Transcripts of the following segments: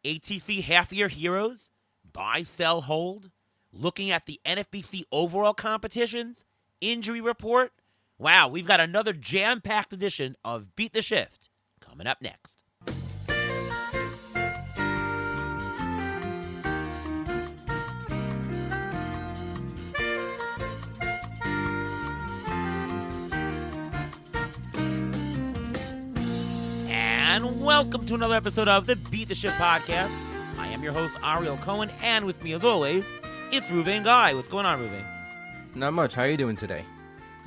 ATC half-year heroes, buy, sell, hold, looking at the NFBC overall competitions, injury report. Wow, we've got another jam-packed edition of Beat the Shift coming up next. And welcome to another episode of the Beat the Shift podcast. I am your host, Ariel Cohen, and with me as always, it's Ruvain Guy. What's going on, Ruvain? Not much. How are you doing today?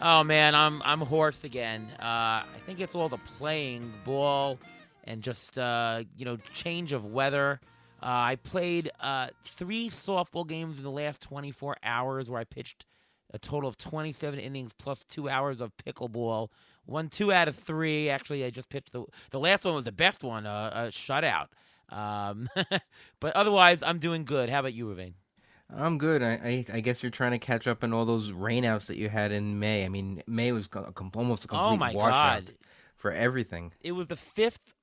Oh man, I'm hoarse again. I think it's all the playing ball and just change of weather. I played 3 softball games in the last 24 hours where I pitched a total of 27 innings plus 2 hours of pickleball. Won 2 out of 3. Actually, I just pitched the last one was the best one, a shutout. But otherwise, I'm doing good. How about you, Ruvain? I'm good. I guess you're trying to catch up on all those rainouts that you had in May. I mean, May was almost a Oh complete my washout God. for everything. It was the 5th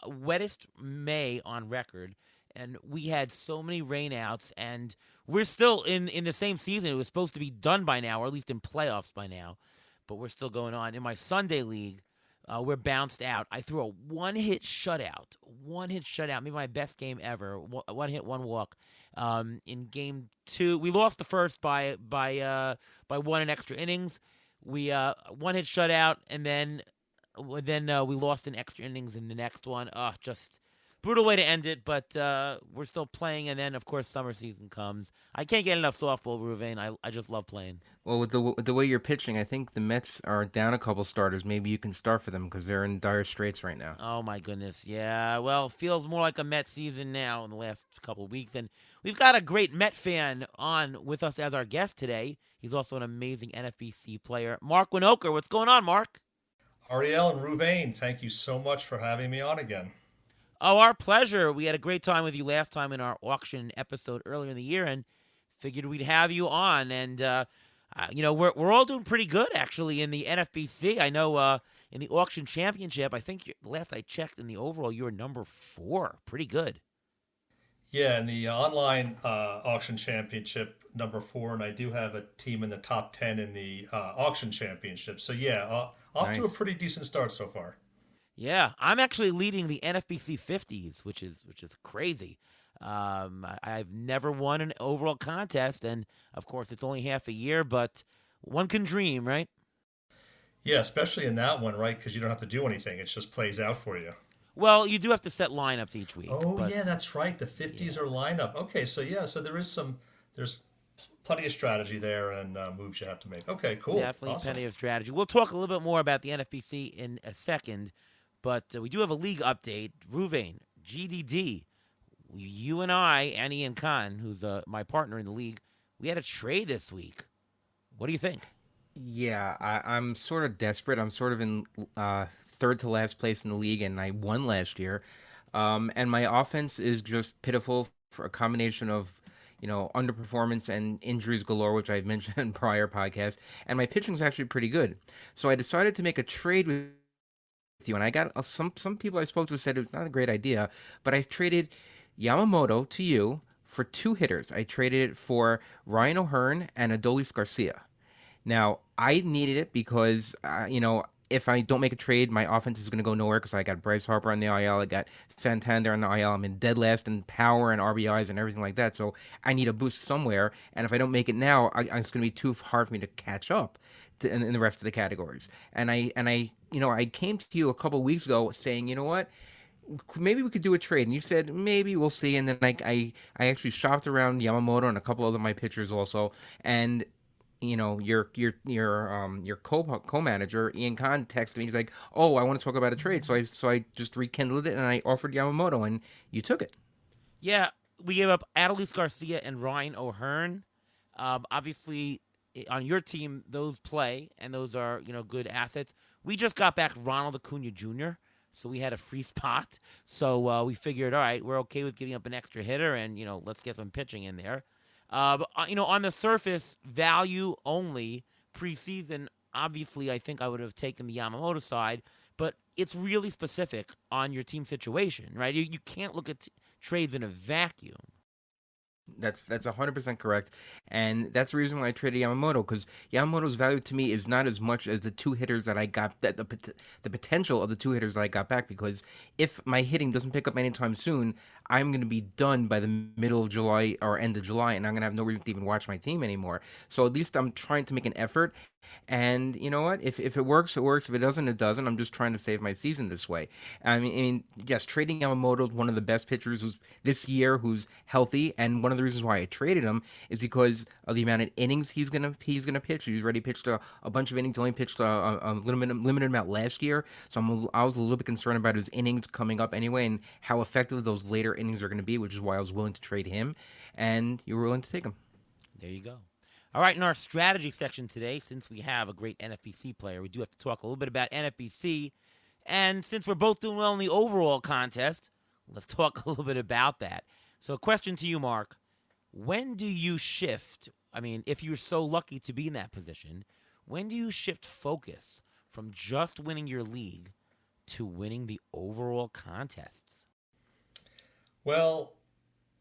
wettest May on record, and we had so many rainouts, and we're still in the same season. It was supposed to be done by now, or at least in playoffs by now, but we're still going on. In my Sunday league, we're bounced out. I threw a one-hit shutout, maybe my best game ever. One hit, one walk. In game 2, we lost the first by 1 in extra innings. We one-hit shutout, and then we lost in extra innings in the next one. Just brutal way to end it, but we're still playing, and then, of course, summer season comes. I can't get enough softball, Ruvain. I just love playing. Well, with the way you're pitching, I think the Mets are down a couple starters. Maybe you can start for them because they're in dire straits right now. Oh, my goodness. Yeah, well, feels more like a Met season now in the last couple of weeks, and we've got a great Met fan on with us as our guest today. He's also an amazing NFBC player. Marc Winokur. What's going on, Marc? Ariel and Ruvain, thank you so much for having me on again. Oh, our pleasure. We had a great time with you last time in our auction episode earlier in the year, and figured we'd have you on. And we're all doing pretty good actually in the NFBC. I know in the auction championship, I think last I checked in the overall, you were number 4. Pretty good. Yeah, in the online auction championship, number 4, and I do have a team in the top 10 in the auction championship. So yeah, off to a pretty decent start so far. Yeah, I'm actually leading the NFBC 50s, which is crazy. I've never won an overall contest, and of course it's only half a year, but one can dream, right? Yeah, especially in that one, right? Because you don't have to do anything; it just plays out for you. Well, you do have to set lineups each week. Oh but, yeah, that's right. The 50s are lineup. Okay, so yeah, so there's plenty of strategy there and moves you have to make. Okay, cool. Definitely Awesome. plenty of strategy. We'll talk a little bit more about the NFBC in a second, but we do have a league update. Ruvain, GDD, you and I, and Ian Khan, who's my partner in the league, we had a trade this week. What do you think? Yeah, I'm sort of desperate. I'm sort of in third to last place in the league, and I won last year. And my offense is just pitiful for a combination of underperformance and injuries galore, which I've mentioned in prior podcasts. And my pitching is actually pretty good. So I decided to make a trade with you, and I got some people I spoke to said it was not a great idea, but I traded Yamamoto to you for 2 hitters. I traded it for Ryan O'Hearn and Adolis Garcia. Now, I needed it because, if I don't make a trade, my offense is going to go nowhere because I got Bryce Harper on the IL, I got Santander on the IL, I'm in dead last in power and RBIs and everything like that, so I need a boost somewhere, and if I don't make it now, it's going to be too hard for me to catch up in the rest of the categories. And I came to you a couple weeks ago saying, you know what, maybe we could do a trade, and you said maybe we'll see. And then I actually shopped around Yamamoto and a couple other my pitchers also, and your co-manager Ian Khan texted me. He's like, "Oh, I want to talk about a trade." So I just rekindled it and I offered Yamamoto, and you took it. Yeah, we gave up Adolis Garcia and Ryan O'Hearn. Obviously, on your team, those play, and those are good assets. We just got back Ronald Acuna Jr., so we had a free spot. So we figured, all right, we're okay with giving up an extra hitter, and let's get some pitching in there. On the surface, value only preseason. Obviously, I think I would have taken the Yamamoto side, but it's really specific on your team situation, right? You can't look at trades in a vacuum. That's 100% correct, and that's the reason why I traded Yamamoto, because Yamamoto's value to me is not as much as the two hitters that I got, that the potential of the two hitters that I got back. Because if my hitting doesn't pick up anytime soon, I'm going to be done by the middle of July or end of July, and I'm going to have no reason to even watch my team anymore. So at least I'm trying to make an effort. And you know what? If it works, it works. If it doesn't, it doesn't. I'm just trying to save my season this way. I mean, yes, trading Yamamoto is one of the best pitchers who's this year, who's healthy, and one of the reasons why I traded him is because of the amount of innings he's gonna pitch. He's already pitched a bunch of innings. Only pitched a limited amount last year, so I was a little bit concerned about his innings coming up anyway, and how effective those later innings are going to be, which is why I was willing to trade him, and you were willing to take him. There you go. All right, in our strategy section today, since we have a great NFBC player, we do have to talk a little bit about NFBC. And since we're both doing well in the overall contest, let's talk a little bit about that. So, a question to you, Mark. When do you shift? I mean, if you're so lucky to be in that position, when do you shift focus from just winning your league to winning the overall contests? Well,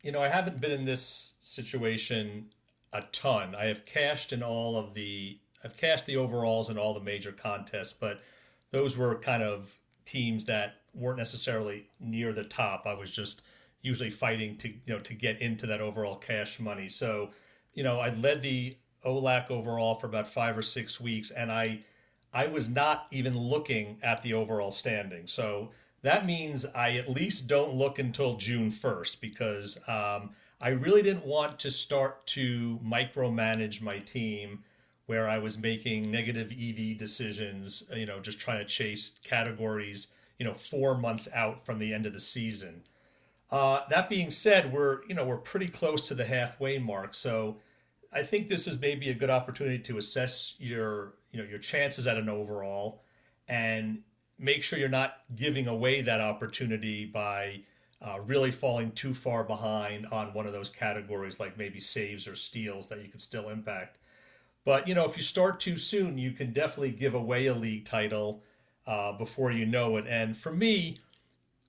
I haven't been in this situation a ton. I've cashed the overalls in all the major contests, but those were kind of teams that weren't necessarily near the top. I was just usually fighting to get into that overall cash money. So, I led the OLAC overall for about 5 or 6 weeks, and I was not even looking at the overall standing. So that means I at least don't look until June 1st, because I really didn't want to start to micromanage my team where I was making negative EV decisions, just trying to chase categories, 4 months out from the end of the season. That being said, we're pretty close to the halfway mark. So I think this is maybe a good opportunity to assess your chances at an overall, and make sure you're not giving away that opportunity by really falling too far behind on one of those categories, like maybe saves or steals that you could still impact. But, if you start too soon, you can definitely give away a league title before you know it. And for me,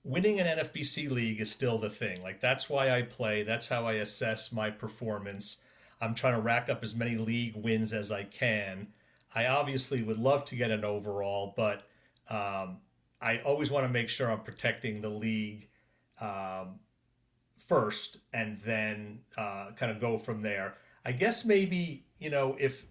winning an NFBC league is still the thing. Like, that's why I play. That's how I assess my performance. I'm trying to rack up as many league wins as I can. I obviously would love to get an overall, but I always want to make sure I'm protecting the league first, and then kind of go from there. I guess maybe, if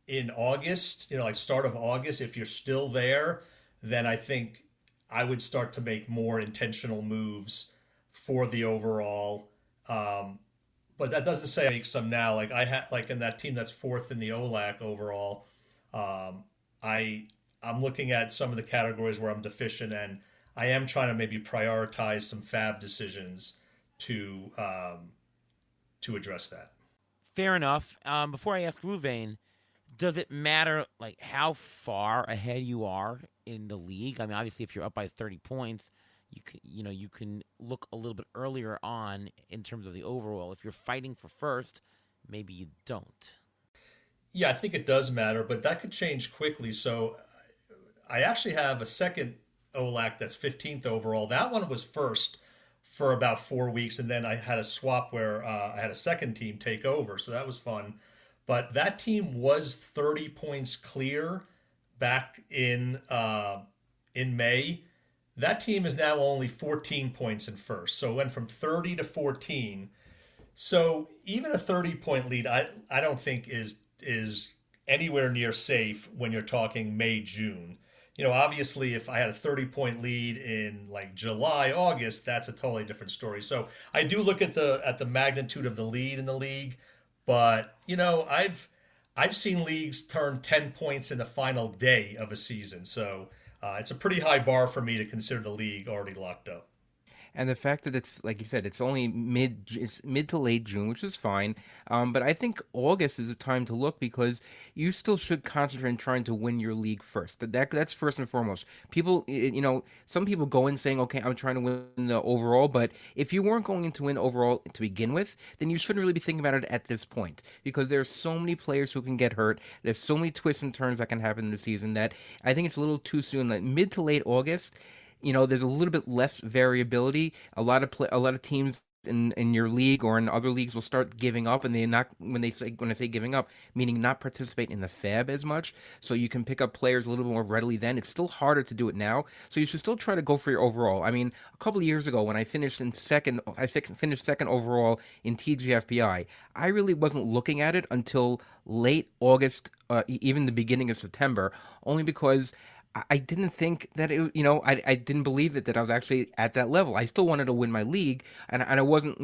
in August, like start of August, if you're still there, then I think I would start to make more intentional moves for the overall. But that doesn't say I make some now. Like like in that team that's fourth in the OLAC overall, I'm looking at some of the categories where I'm deficient, and I am trying to maybe prioritize some fab decisions to address that. Fair enough. Before I ask Ruvain, does it matter like how far ahead you are in the league? I mean, obviously, if you're up by 30 points, you can look a little bit earlier on in terms of the overall. If you're fighting for first, maybe you don't. Yeah, I think it does matter, but that could change quickly. So I actually have a second OLAC that's 15th overall. That one was first for about 4 weeks, and then I had a swap where I had a second team take over, so that was fun. But that team was 30 points clear back in May. That team is now only 14 points in first, so it went from 30 to 14. So even a 30-point lead, I don't think is anywhere near safe when you're talking May, June. Obviously, if I had a 30-point lead in like July, August, that's a totally different story. So I do look at the magnitude of the lead in the league, but I've seen leagues turn 10 points in the final day of a season. So it's a pretty high bar for me to consider the league already locked up. And the fact that it's, like you said, it's only mid to late June, which is fine. But I think August is the time to look, because you still should concentrate on trying to win your league first. That's first and foremost. People, some people go in saying, okay, I'm trying to win the overall. But if you weren't going in to win overall to begin with, then you shouldn't really be thinking about it at this point, because there's so many players who can get hurt. There's so many twists and turns that can happen in the season that I think it's a little too soon. Like mid to late August, there's a little bit less variability. A lot of teams in your league or in other leagues will start giving up, and they not when I say giving up, meaning not participate in the fab as much. So you can pick up players a little bit more readily then. It's still harder to do it now. So you should still try to go for your overall. I mean, a couple of years ago when I finished in second, finished second overall in TGFBI. I really wasn't looking at it until late August, even the beginning of September, only because I didn't think that I didn't believe it that I was actually at that level. I still wanted to win my league, and I wasn't,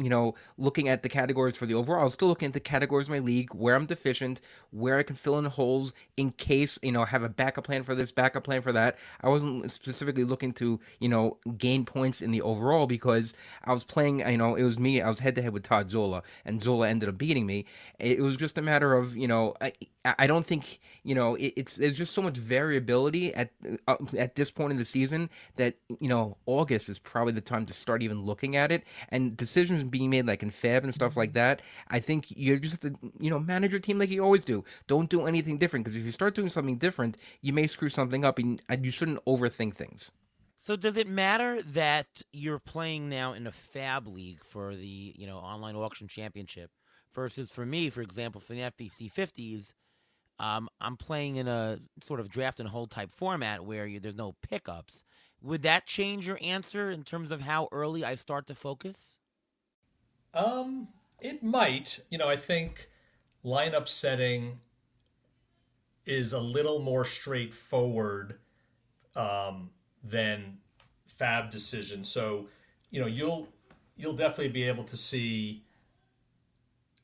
looking at the categories for the overall. I was still looking at the categories of my league, where I'm deficient, where I can fill in holes in case, have a backup plan for this, backup plan for that. I wasn't specifically looking to, gain points in the overall because I was playing, it was me, I was head to head with Todd Zola, and Zola ended up beating me. It was just a matter of, I don't think, there's just so much variability at this point in the season that August is probably the time to start even looking at it, and decisions being made like in Fab and stuff like that. I think you just have to manage your team like you always do. Don't do anything different, because if you start doing something different, you may screw something up, and you shouldn't overthink things. So does it matter that you're playing now in a Fab league for the online auction championship versus for me, for example, for the NFBC 50s? I'm playing in a sort of draft and hold type format where there's no pickups. Would that change your answer in terms of how early I start to focus? It might. I think lineup setting is a little more straightforward than fab decision. So, you'll definitely be able to see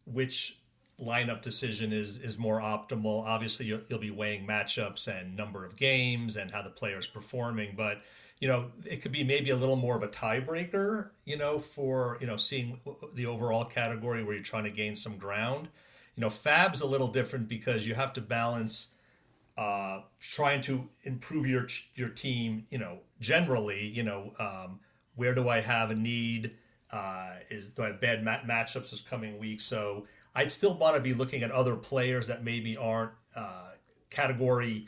which lineup decision is more optimal. Obviously, you'll be weighing matchups and number of games and how the player's performing, but it could be maybe a little more of a tiebreaker, for seeing the overall category where you're trying to gain some ground. Fab's a little different because you have to balance trying to improve your team. Generally, where do I have a need? Do I have bad matchups this coming week? So I'd still want to be looking at other players that maybe aren't category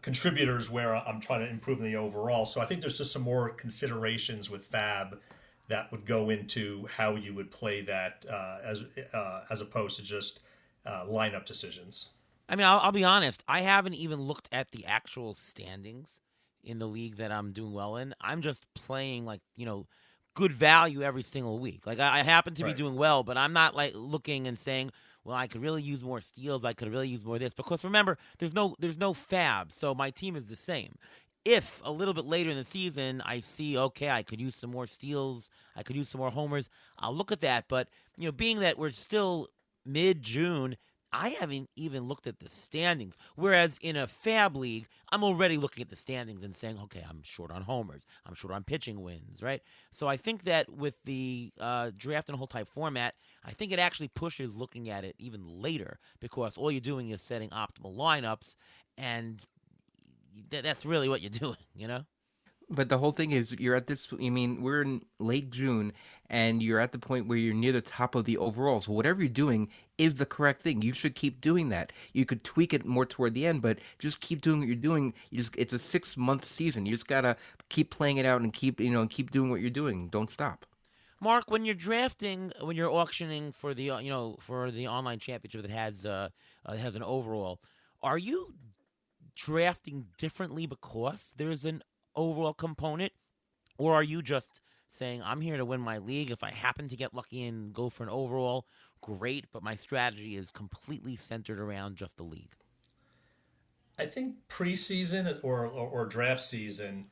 contributors where I'm trying to improve in the overall. So I think there's just some more considerations with Fab that would go into how you would play that as opposed to just lineup decisions. I mean, I'll be honest. I haven't even looked at the actual standings in the league that I'm doing well in. I'm just playing good value every single week. Like I happen to be Right. doing well, but I'm not like looking and saying, well, I could really use more steals. I could really use more of this, because remember, there's no fab, so my team is the same. If a little bit later in the season I see, okay, I could use some more steals, I could use some more homers, I'll look at that. But being that we're still mid June, I haven't even looked at the standings. Whereas in a fab league, I'm already looking at the standings and saying, okay, I'm short on homers, I'm short on pitching wins, right? So I think that with the draft and whole type format, I think it actually pushes looking at it even later, because all you're doing is setting optimal lineups, and that's really what you're doing. But the whole thing is, you're at this. I mean, we're in late June, and you're at the point where you're near the top of the overall. So whatever you're doing is the correct thing. You should keep doing that. You could tweak it more toward the end, but just keep doing what you're doing. It's a 6-month season. You just gotta keep playing it out and keep doing what you're doing. Don't stop. Mark, when you're drafting, when you're auctioning for the for the online championship that has an overall, are you drafting differently because there's an overall component, or are you just saying, I'm here to win my league? If I happen to get lucky and go for an overall, great, but my strategy is completely centered around just the league? I think preseason or draft season,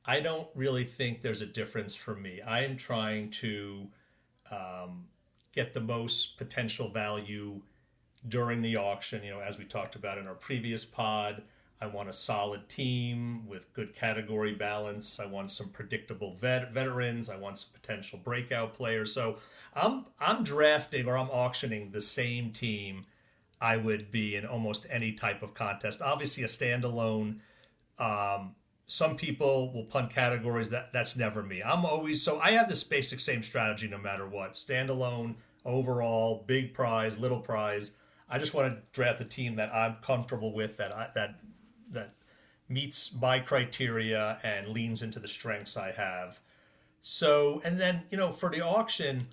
I don't really think there's a difference for me. I am trying to get the most potential value during the auction. As we talked about in our previous pod, I want a solid team with good category balance. I want some predictable veterans. I want some potential breakout players. So I'm drafting, or I'm auctioning the same team I would be in almost any type of contest. Obviously, a standalone. Some people will punt categories. That's never me. I have this basic same strategy no matter what. Standalone, overall, big prize, little prize. I just want to draft a team that I'm comfortable with, that meets my criteria and leans into the strengths I have. So, and then, for the auction,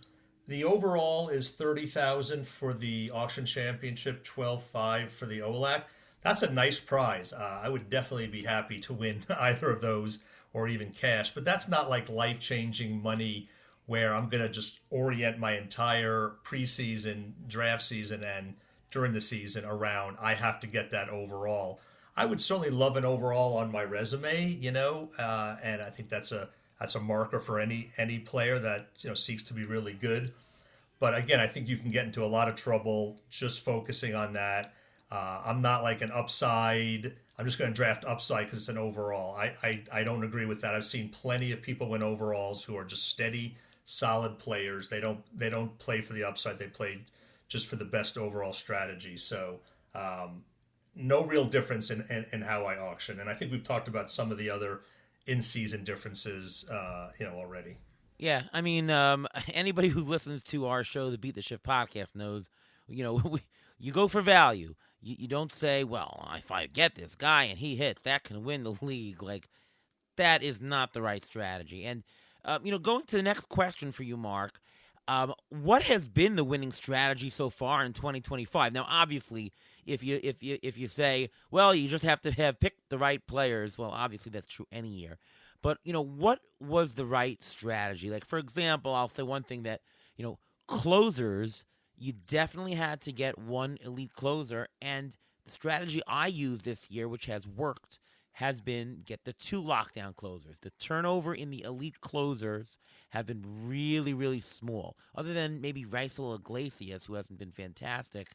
the overall is 30,000 for the auction championship, 12,500 for the OLAC. That's a nice prize. I would definitely be happy to win either of those or even cash, but that's not like life-changing money where I'm going to just orient my entire preseason, draft season, and during the season around I have to get that overall. I would certainly love an overall on my resume, and I think that's a marker for any player that seeks to be really good. But again, I think you can get into a lot of trouble just focusing on that. I'm not like an upside. I'm just going to draft upside because it's an overall. I don't agree with that. I've seen plenty of people win overalls who are just steady, solid players. They don't play for the upside. They play just for the best overall strategy. So no real difference in how I auction. And I think we've talked about some of the other in-season differences, already. Yeah, I mean, anybody who listens to our show, the Beat the Shift podcast, knows, you go for value. You don't say, well, if I get this guy and he hits, that can win the league. Like, that is not the right strategy. And, going to the next question for you, Mark, what has been the winning strategy so far in 2025? Now, obviously, if you say, well, you just have to have picked the right players, well, obviously that's true any year. But, what was the right strategy? Like, for example, I'll say one thing that, closers, you definitely had to get one elite closer. And the strategy I used this year, which has worked, has been get the 2 lockdown closers. The turnover in the elite closers have been really, really small. Other than maybe Raisel Iglesias, who hasn't been fantastic.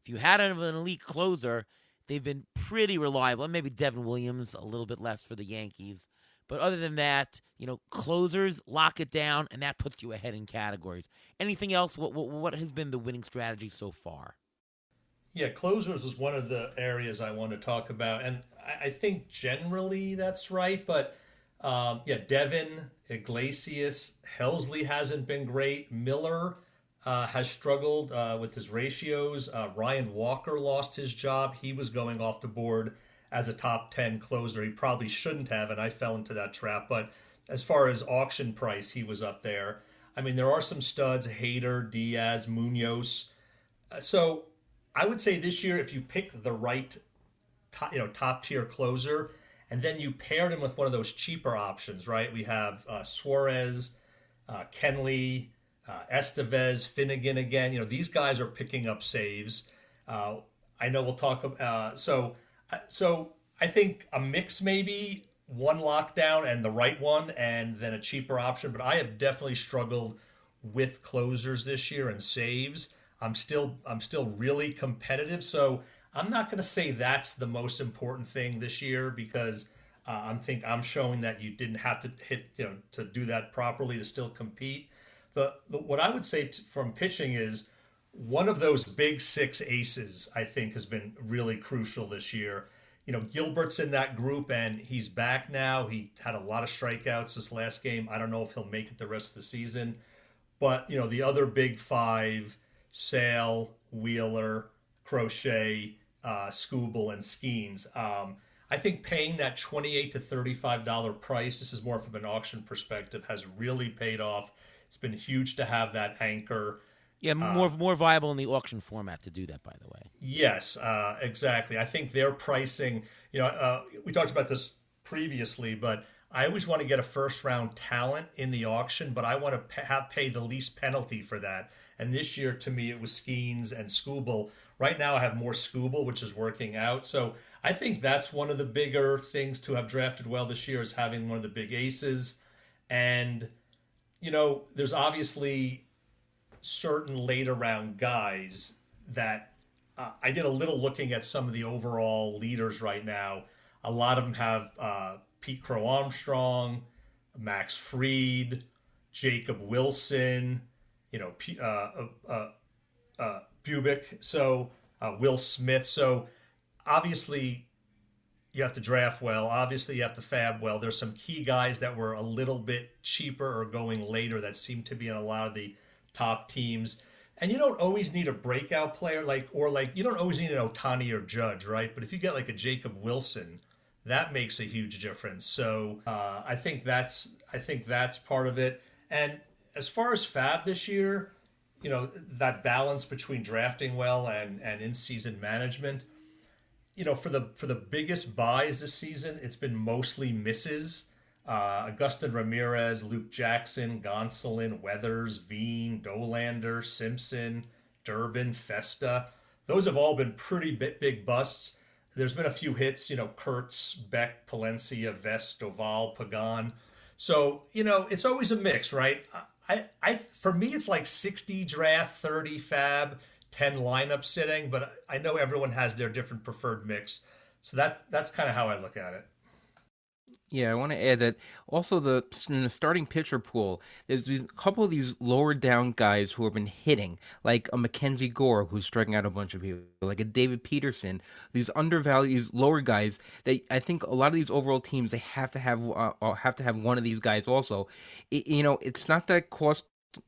If you had an elite closer, they've been pretty reliable. And maybe Devin Williams, a little bit less for the Yankees. But other than that, closers, lock it down, and that puts you ahead in categories. Anything else? What has been the winning strategy so far? Yeah, closers was one of the areas I want to talk about. And I think generally that's right. But, Devin, Iglesias, Helsley hasn't been great. Miller has struggled with his ratios. Ryan Walker lost his job. He was going off the board as a top 10 closer. He probably shouldn't have, and I fell into that trap. But as far as auction price, he was up there. I mean, there are some studs, Hader, Diaz, Munoz. So I would say this year, if you pick the right top tier closer, and then you paired him with one of those cheaper options, right? We have Suarez, Kenley, Estevez, Finnegan again. These guys are picking up saves. I know we'll talk about so I think a mix, maybe one lockdown and the right one, and then a cheaper option. But I have definitely struggled with closers this year and saves. I'm still really competitive. So I'm not going to say that's the most important thing this year because I'm showing that you didn't have to hit to do that properly to still compete. What I would say from pitching is, one of those big 6 aces, I think, has been really crucial this year. Gilbert's in that group, and he's back now. He had a lot of strikeouts this last game. I don't know if he'll make it the rest of the season. But, the other big 5, Sale, Wheeler, Crochet, Scooble, and Skeens. I think paying that $28 to $35 price, this is more from an auction perspective, has really paid off. It's been huge to have that anchor. Yeah, more viable in the auction format to do that, by the way. Yes, exactly. I think their pricing, we talked about this previously, but I always want to get a first-round talent in the auction, but I want to pay the least penalty for that. And this year, to me, it was Skeens and Scooble. Right now, I have more Scooble, which is working out. So I think that's one of the bigger things to have drafted well this year is having one of the big aces. And, there's obviously certain later round guys that I did a little looking at some of the overall leaders right now. A lot of them have Pete Crow Armstrong, Max Fried, Jacob Wilson, Bubick, so Will Smith. So obviously you have to draft well. Obviously you have to fab well. There's some key guys that were a little bit cheaper or going later that seem to be in a lot of the top teams. And you don't always need a breakout player you don't always need an Ohtani or Judge, right? But if you get like a Jacob Wilson, that makes a huge difference. So I think that's part of it. And as far as Fab this year, that balance between drafting well and in season management. For the biggest buys this season, it's been mostly misses. Augustin Ramirez, Luke Jackson, Gonsolin, Weathers, Veen, Dolander, Simpson, Durbin, Festa. Those have all been pretty big busts. There's been a few hits, Kurtz, Beck, Palencia, Vest, Doval, Pagan. So, it's always a mix, right? For me, it's like 60 draft, 30 Fab, 10 lineup sitting, but I know everyone has their different preferred mix. So that's kind of how I look at it. Yeah, I want to add that also in the starting pitcher pool, there's a couple of these lower down guys who have been hitting, like a Mackenzie Gore who's striking out a bunch of people, like a David Peterson. These undervalued, these lower guys. I think a lot of these overall teams they have to have one of these guys also. It's not that cost,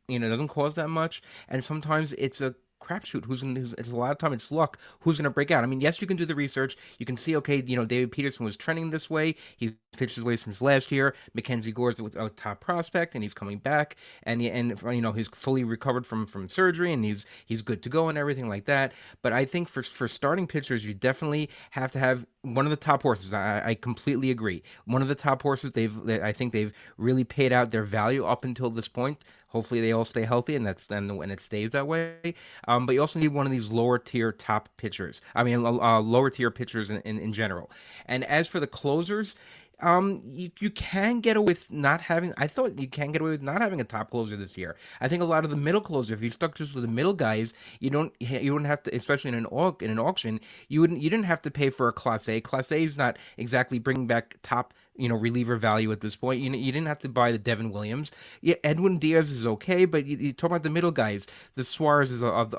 it doesn't cost that much, and sometimes it's a crapshoot. It's a lot of time it's luck. Who's going to break out? I mean, yes, you can do the research. You can see, okay, David Peterson was trending this way. He's pitched his way since last year. Mackenzie Gore's a top prospect, and he's coming back, and he's fully recovered from surgery, and he's good to go and everything like that. But I think for starting pitchers, you definitely have to have one of the top horses. I completely agree. One of the top horses. I think they've really paid out their value up until this point. Hopefully they all stay healthy, and when it stays that way. But you also need one of these lower tier top pitchers. I mean, lower tier pitchers in general. And as for the closers, you can get away with not having. I thought you can get away with not having a top closer this year. I think a lot of the middle closers, if you stuck just with the middle guys, you wouldn't have to, especially in an auction, you didn't have to pay for a Class A. Class A is not exactly bringing back top reliever value at this point. You didn't have to buy the Devin Williams. Yeah, Edwin Diaz is okay, but you talk about the middle guys, the Suarez of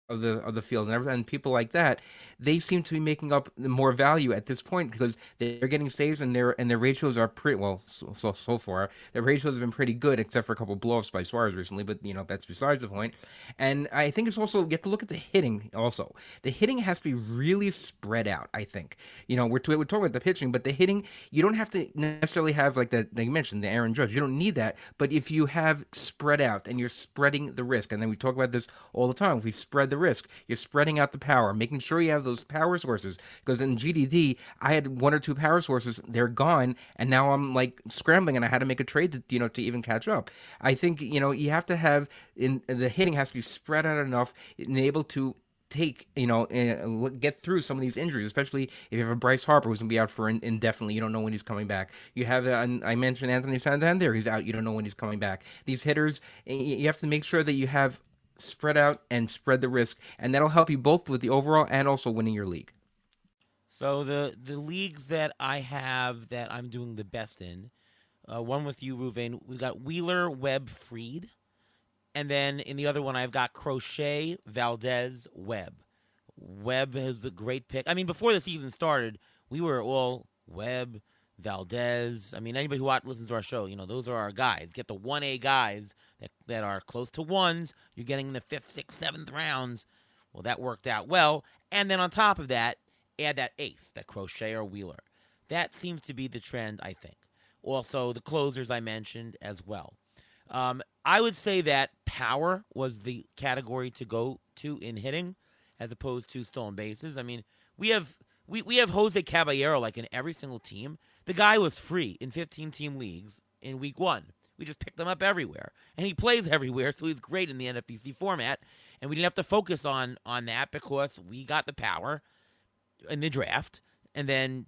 the field and people like that. They seem to be making up more value at this point because they're getting saves and their ratios are pretty well so far. Their ratios have been pretty good except for a couple of blow-ups by Suarez recently, but that's besides the point. And I think it's also you have to look at the hitting also. The hitting has to be really spread out, I think. We're talking about the pitching, but the hitting, you don't have to necessarily have like you mentioned, the Aaron Judge. You don't need that, but if you have spread out and you're spreading the risk, and then we talk about this all the time, if we spread the risk, you're spreading out the power, making sure you have those power sources. Because in GDD, I had one or two power sources, they're gone, and now I'm like scrambling, and I had to make a trade to even catch up. I think you have to have the hitting has to be spread out enough and able to take get through some of these injuries, especially if you have a Bryce Harper who's gonna be out for indefinitely. You don't know when he's coming back. You have I mentioned Anthony Santander, he's out. You don't know when he's coming back. These hitters, you have to make sure that you have spread out and spread the risk, and that'll help you both with the overall and also winning your league. So the leagues that I have that I'm doing the best in, one with you, Ruvain, we've got Wheeler, Webb, Freed. And then in the other one, I've got Crochet, Valdez, Webb. Webb has the great pick. I mean, before the season started, we were all Webb, Valdez. I mean, anybody who listens to our show, those are our guys. Get the 1A guys that are close to ones. You're getting in the 5th, 6th, 7th rounds. Well, that worked out well. And then on top of that, add that ace, that Crochet or Wheeler. That seems to be the trend, I think. Also, the closers I mentioned as well. I would say that power was the category to go to in hitting as opposed to stolen bases. I mean, we have Jose Caballero like in every single team. The guy was free in 15-team leagues in week 1. We just picked him up everywhere. And he plays everywhere, so he's great in the NFBC format. And we didn't have to focus on that because we got the power in the draft. And then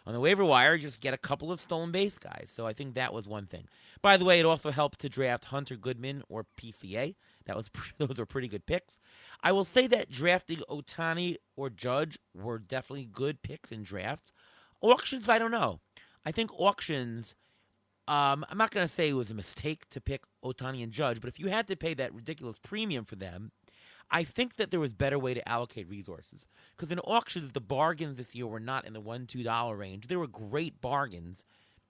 on the waiver wire, just get a couple of stolen base guys. So I think that was one thing. By the way, it also helped to draft Hunter Goodman or PCA. Those were pretty good picks. I will say that drafting Ohtani or Judge were definitely good picks in drafts. Auctions, I don't know. I think auctions, I'm not going to say it was a mistake to pick Ohtani and Judge, but if you had to pay that ridiculous premium for them, I think that there was a better way to allocate resources. Because in auctions, the bargains this year were not in the $1, $2 range. There were great bargains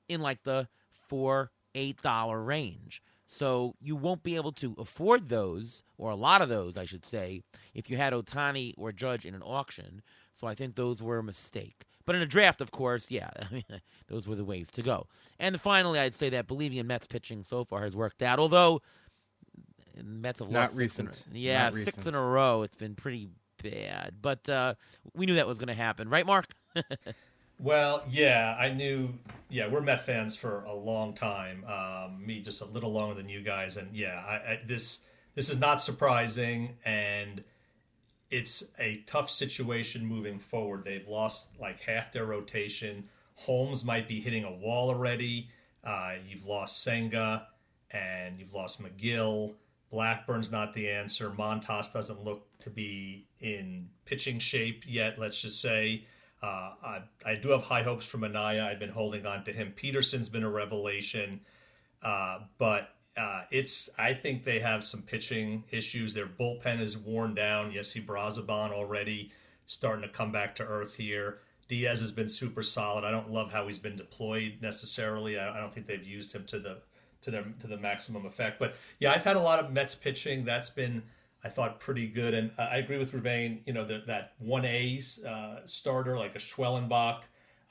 in like the $4, $8 range. So you won't be able to afford those, or a lot of those, I should say, if you had Ohtani or Judge in an auction. So I think those were a mistake. But in a draft, of course, yeah, I mean, those were the ways to go. And finally, I'd say that believing in Mets pitching so far has worked out. Although Mets have Not lost recent. six in a row. It's been pretty bad. But we knew that was going to happen, right, Mark? Well, yeah, I knew. Yeah, we're Met fans for a long time. Me, just a little longer than you guys, and yeah, this is not surprising, and it's a tough situation moving forward. They've lost like half their rotation. Holmes might be hitting a wall already. You've lost Senga, and you've lost McGill. Blackburn's not the answer. Montas doesn't look to be in pitching shape yet, let's just say. I do have high hopes for Minaya. I've been holding on to him. Peterson's been a revelation, but I think they have some pitching issues. Their bullpen is worn down. Yessi Brazaban already starting to come back to earth here. Diaz has been super solid. I don't love how he's been deployed necessarily. I don't think they've used him to the maximum effect. But yeah, I've had a lot of Mets pitching. That's been, I thought, pretty good. And I agree with Ravane, that 1A starter like a Schwellenbach,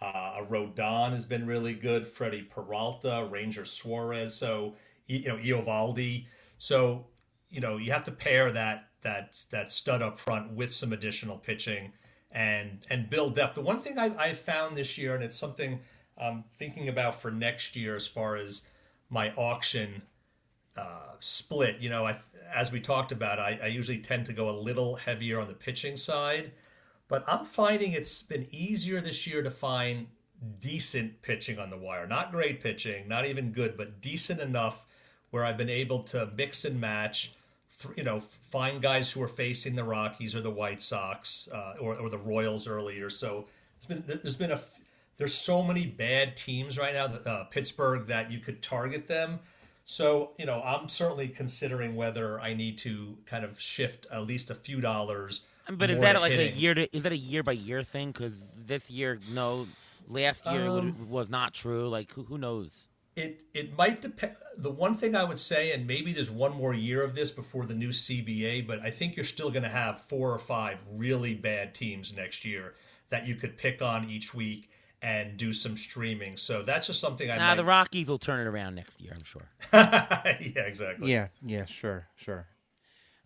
a Rodon has been really good. Freddie Peralta, Ranger Suarez, so, Eovaldi. So, you have to pair that stud up front with some additional pitching and build depth. The one thing I've found this year, and it's something I'm thinking about for next year as far as my auction split, as we talked about, I usually tend to go a little heavier on the pitching side, but I'm finding it's been easier this year to find decent pitching on the wire. Not great pitching, not even good, but decent enough where I've been able to mix and match, find guys who are facing the Rockies or the White Sox or the Royals earlier. So there's so many bad teams right now, Pittsburgh, that you could target them. So, I'm certainly considering whether I need to kind of shift at least a few dollars. But is that like is that a year by year thing? Because this year, no, last year was not true. Like, who knows? It might depend. The one thing I would say, and maybe there's one more year of this before the new CBA, but I think you're still going to have 4 or 5 really bad teams next year that you could pick on each week and do some streaming. So that's just something the Rockies will turn it around next year, I'm sure. Yeah, exactly. Yeah, sure.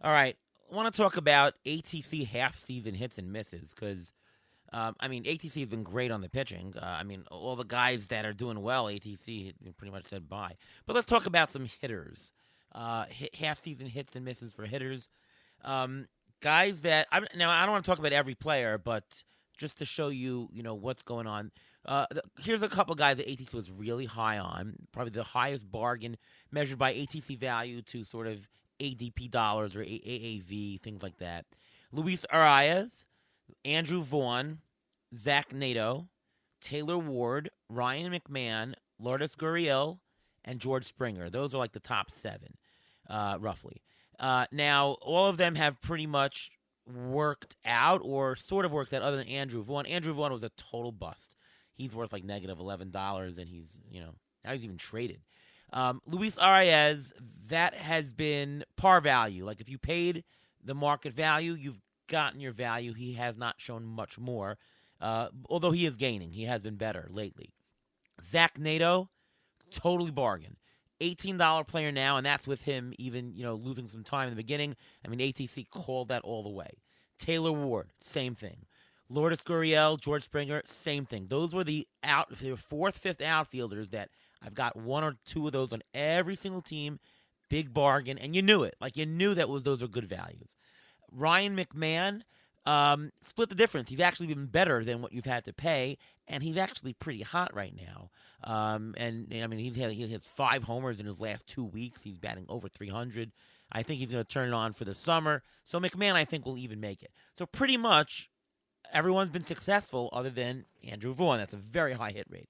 All right. I want to talk about ATC half-season hits and misses because, ATC has been great on the pitching. All the guys that are doing well, ATC pretty much said bye. But let's talk about some hitters. Half-season hits and misses for hitters. Guys that – now, I don't want to talk about every player, but just to show you, what's going on. Here's a couple guys that ATC was really high on. Probably the highest bargain measured by ATC value to sort of ADP dollars or AAV, things like that. Luis Arias, Andrew Vaughn, Zach Nato, Taylor Ward, Ryan McMahon, Lourdes Gurriel, and George Springer. Those are like the top 7, roughly. Now, all of them have pretty much worked out or sort of worked out other than Andrew Vaughn. Andrew Vaughn was a total bust. He's worth like negative $11, and he's, now he's even traded. Luis Arias, that has been par value. Like if you paid the market value, you've gotten your value. He has not shown much more, although he is gaining. He has been better lately. Zach Nato, totally bargain. $18 player now, and that's with him even, losing some time in the beginning. ATC called that all the way. Taylor Ward, same thing. Lourdes Gurriel, George Springer, same thing. Those were the 4th, 5th outfielders that I've got 1 or 2 of those on every single team. Big bargain, and you knew it. Like, you knew those are good values. Ryan McMahon, split the difference. He's actually been better than what you've had to pay, and he's actually pretty hot right now. He has 5 homers in his last 2 weeks. He's batting over 300. I think he's going to turn it on for the summer. So McMahon, I think, will even make it. So pretty much everyone's been successful other than Andrew Vaughn. That's a very high hit rate.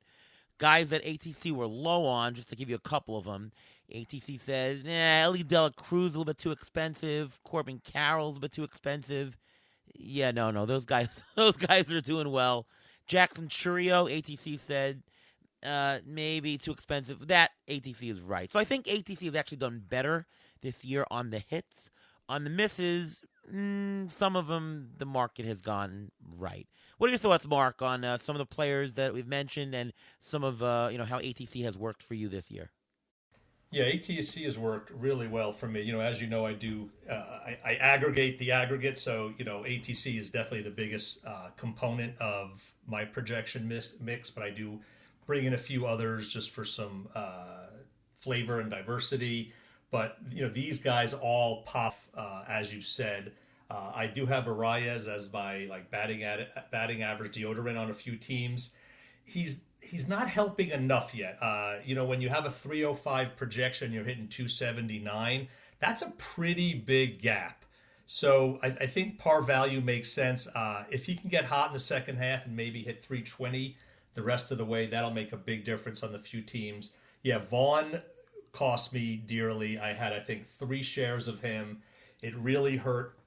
Guys that ATC were low on, just to give you a couple of them, ATC said, Ellie Dela Cruz a little bit too expensive. Corbin Carroll's a bit too expensive. Yeah, no, those guys are doing well. Jackson Churio, ATC said, maybe too expensive. That ATC is right. So I think ATC has actually done better this year on the hits On the misses, some of them the market has gone right. What are your thoughts, Mark, on some of the players that we've mentioned and some of how ATC has worked for you this year? Yeah, ATC has worked really well for me. As you know, I do I aggregate the aggregate, so ATC is definitely the biggest component of my projection mix, but I do bring in a few others just for some flavor and diversity. But these guys all pop, as you said. I do have Arias as my like batting average deodorant on a few teams. He's not helping enough yet. When you have a 305 projection, you're hitting 279. That's a pretty big gap. So I think par value makes sense. If he can get hot in the second half and maybe hit 320 the rest of the way, that'll make a big difference on the few teams. Yeah, Vaughn cost me dearly. I had, I think, 3 shares of him. It really hurt,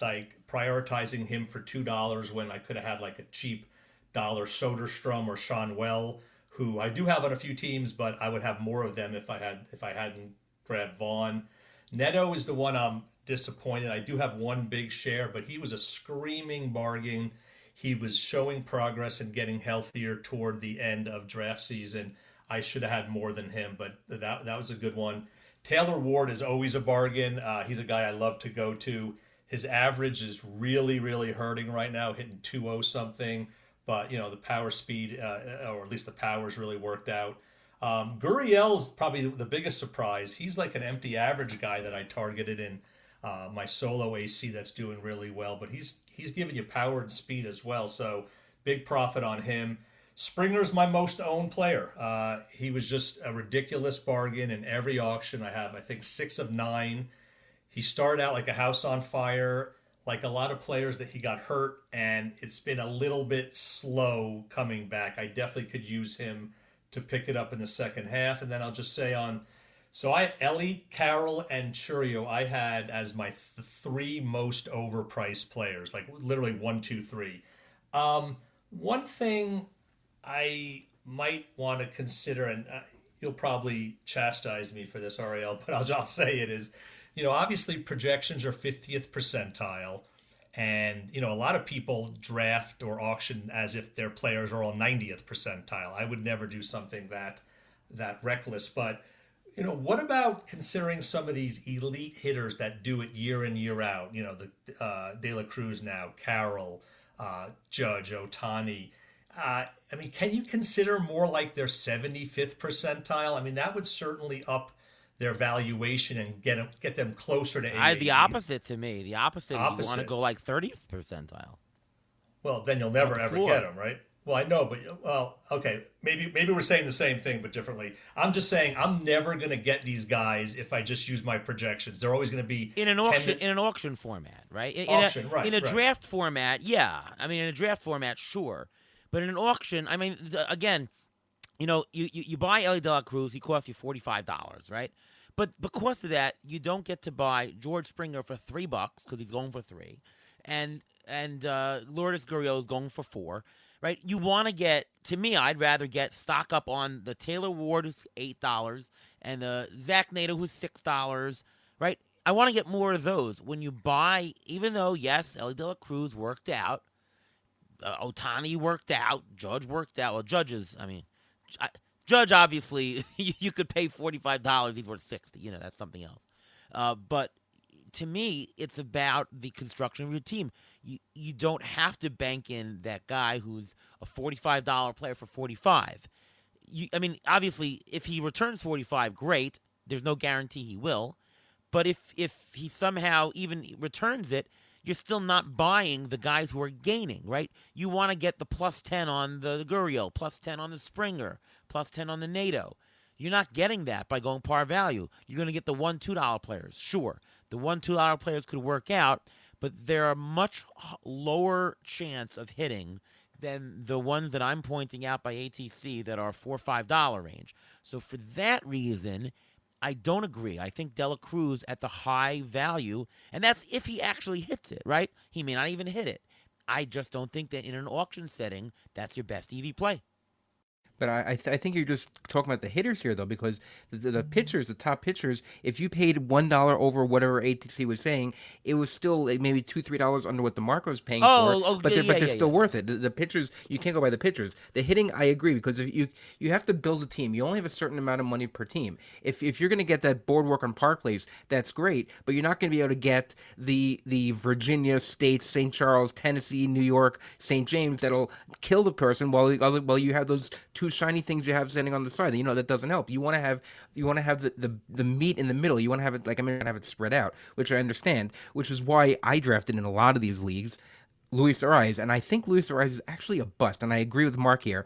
like prioritizing him for $2 when I could have had like a cheap dollar Soderstrom or Sean Well, who I do have on a few teams, but I would have more of them if I hadn't grabbed Vaughn. Neto is the one I'm disappointed. I do have one big share, but he was a screaming bargain. He was showing progress and getting healthier toward the end of draft season. I should have had more than him, but that was a good one. Taylor Ward is always a bargain. He's a guy I love to go to. His average is really, really hurting right now, hitting 2.0 something. But, the power speed, or at least the power's really worked out. Gurriel's probably the biggest surprise. He's like an empty average guy that I targeted in my solo AC that's doing really well. But he's giving you power and speed as well. So big profit on him. Springer's my most owned player. He was just a ridiculous bargain in every auction. I have, I think, 6 of 9. He started out like a house on fire. Like a lot of players that he got hurt, and it's been a little bit slow coming back. I definitely could use him to pick it up in the second half. And then I'll just say Ellie, Carroll, and Churio I had as my 3 most overpriced players, like literally 1, 2, 3. One thing I might want to consider, and you'll probably chastise me for this, Ariel, but I'll say it is, obviously projections are 50th percentile. And, a lot of people draft or auction as if their players are all 90th percentile. I would never do something that reckless. But, what about considering some of these elite hitters that do it year in, year out? The De La Cruz now, Carroll, Judge, Otani. Can you consider more like their 75th percentile? That would certainly up their valuation and get them closer to AAV. The opposite to me. The opposite. You want to go like 30th percentile. Well, then you'll never ever get them, right? Well, I know, but okay. Maybe we're saying the same thing but differently. I'm just saying I'm never going to get these guys if I just use my projections. They're always going to be in an auction format, right? In a draft format, yeah. In a draft format, sure. But in an auction, again, you buy Ellie De La Cruz, he costs you $45, right? But because of that, you don't get to buy George Springer for $3 because he's going for 3, and Lourdes Gurriel is going for 4, right? You want to get, to me, I'd rather get stock up on the Taylor Ward who's $8 and the Zach Nato who's $6, right? I want to get more of those when you buy. Even though yes, Ellie De La Cruz worked out, Otani worked out, Judge worked out. Well, Judge, obviously, you could pay $45. He's worth $60. That's something else. But to me, it's about the construction of your team. You don't have to bank in that guy who's a $45 player for $45. Obviously, if he returns $45, great. There's no guarantee he will. But if he somehow even returns it, you're still not buying the guys who are gaining, right? You want to get the plus 10 on the Gurriel, plus 10 on the Springer, plus 10 on the Nato. You're not getting that by going par value. You're going to get the $1, $2 players. Sure, the $1, $2 players could work out, but they're a much lower chance of hitting than the ones that I'm pointing out by ATC that are $4, $5 range. So for that reason, I don't agree. I think De La Cruz at the high value, and that's if he actually hits it, right? He may not even hit it. I just don't think that in an auction setting, that's your best EV play. But I think you're just talking about the hitters here, though, because the pitchers, the top pitchers, if you paid $1 over whatever ATC was saying, it was still like maybe $2-3 under what the market was paying for. Oh, But yeah, they're yeah, but they're yeah, still yeah, yeah. worth it. The pitchers, you can't go by the pitchers. The hitting, I agree, because if you have to build a team. You only have a certain amount of money per team. If you're going to get that boardwalk on Park Place, that's great. But you're not going to be able to get the Virginia State, St. Charles, Tennessee, New York, St. James that'll kill the person while you have those two shiny things you have standing on the side. That doesn't help. You want to have the meat in the middle. You want to have it, like, I mean, have it spread out, which I understand. Which is why I drafted in a lot of these leagues Luis Ariz, and I think Luis Ariz is actually a bust. And I agree with Mark here.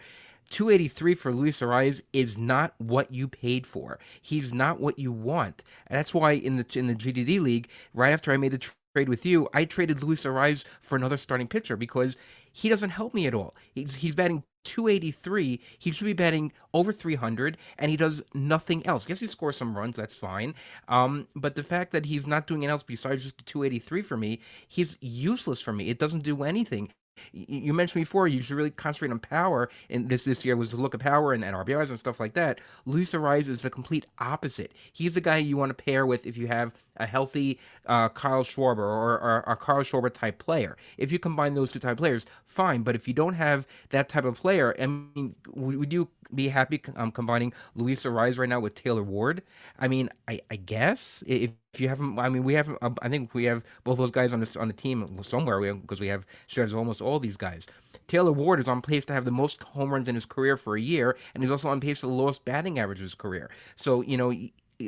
283 for Luis Ariz is not what you paid for. He's not what you want. And that's why in the GDD league, right after I made the trade with you, I traded Luis Ariz for another starting pitcher because he doesn't help me at all. He's batting 283. He should be batting over 300, and he does nothing else. Yes, he scores some runs. That's fine. But the fact that he's not doing anything else besides just the 283 for me, he's useless for me. It doesn't do anything. You mentioned before you should really concentrate on power, and this year was to look at power and RBIs and stuff like that. Luis Ariz is the complete opposite. He's the guy you want to pair with if you have a healthy Kyle Schwarber or a Kyle Schwarber type player. If you combine those two type players, fine. But if you don't have that type of player, I mean, would you be happy combining Luis Ariz right now with Taylor Ward? I mean, I guess if you haven't, I mean, we have. I think we have both those guys on the team somewhere because we have shares of almost all these guys. Taylor Ward is on pace to have the most home runs in his career for a year, and he's also on pace for the lowest batting average of his career. So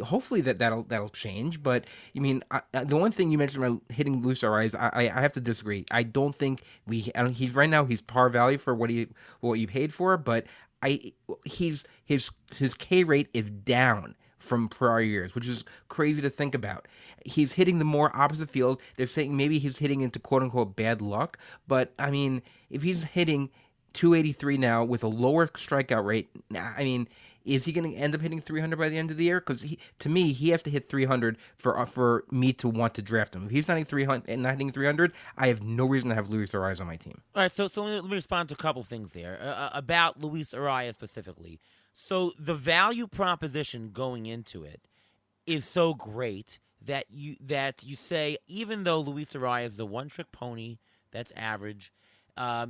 hopefully that'll change. But the one thing you mentioned about hitting Luis Ariz, I have to disagree. I don't think he's right now he's par value for what you paid for, but his K rate is down from prior years, which is crazy to think about. He's hitting the more opposite field. They're saying maybe he's hitting into quote unquote bad luck, but I mean, if he's hitting 283 now with a lower strikeout rate, I mean, is he going to end up hitting 300 by the end of the year? Because to me, he has to hit 300 for me to want to draft him. If he's not hitting 300 and not hitting 300, I have no reason to have Luis Ariz on my team. All right, so let me respond to a couple things there about Luis Arias specifically. So the value proposition going into it is so great that you say, even though Luis Arias is a one-trick pony that's average,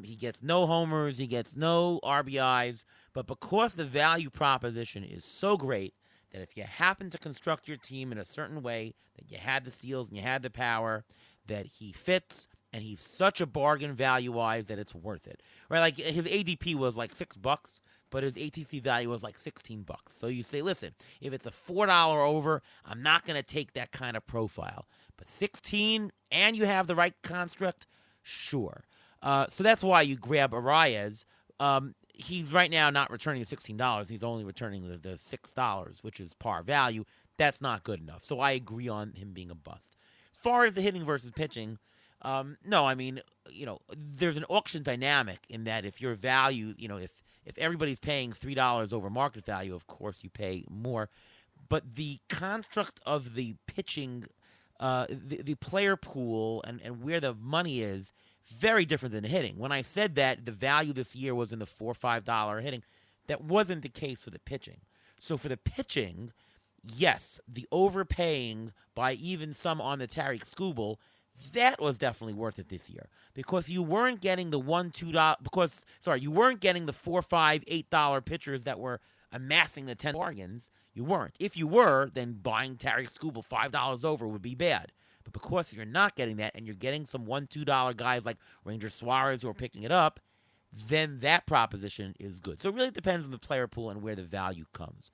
he gets no homers, he gets no RBIs, but because the value proposition is so great that if you happen to construct your team in a certain way, that you had the steals and you had the power, that he fits, and he's such a bargain value-wise that it's worth it. Right? Like his ADP was like $6, but his ATC value was like $16. So you say, listen, if it's a $4 over, I'm not going to take that kind of profile. But 16 and you have the right construct, sure. So that's why you grab Arias. He's right now not returning the $16. He's only returning the $6, which is par value. That's not good enough. So I agree on him being a bust. As far as the hitting versus pitching, no, I mean, there's an auction dynamic in that if your value, if everybody's paying $3 over market value, of course you pay more. But the construct of the pitching, the player pool and where the money is, very different than the hitting. When I said that the value this year was in the $4 or $5 hitting, that wasn't the case for the pitching. So for the pitching, yes, the overpaying by even some on the Tariq Skubal, that was definitely worth it this year because you weren't getting the $1, $2 you weren't getting the $4, $5, $8 pitchers that were amassing the 10 bargains. You weren't. If you were, then buying Tariq Skubal $5 over would be bad. But because you're not getting that and you're getting some $1, $2 guys like Ranger Suarez who are picking it up, then that proposition is good. So it really depends on the player pool and where the value comes.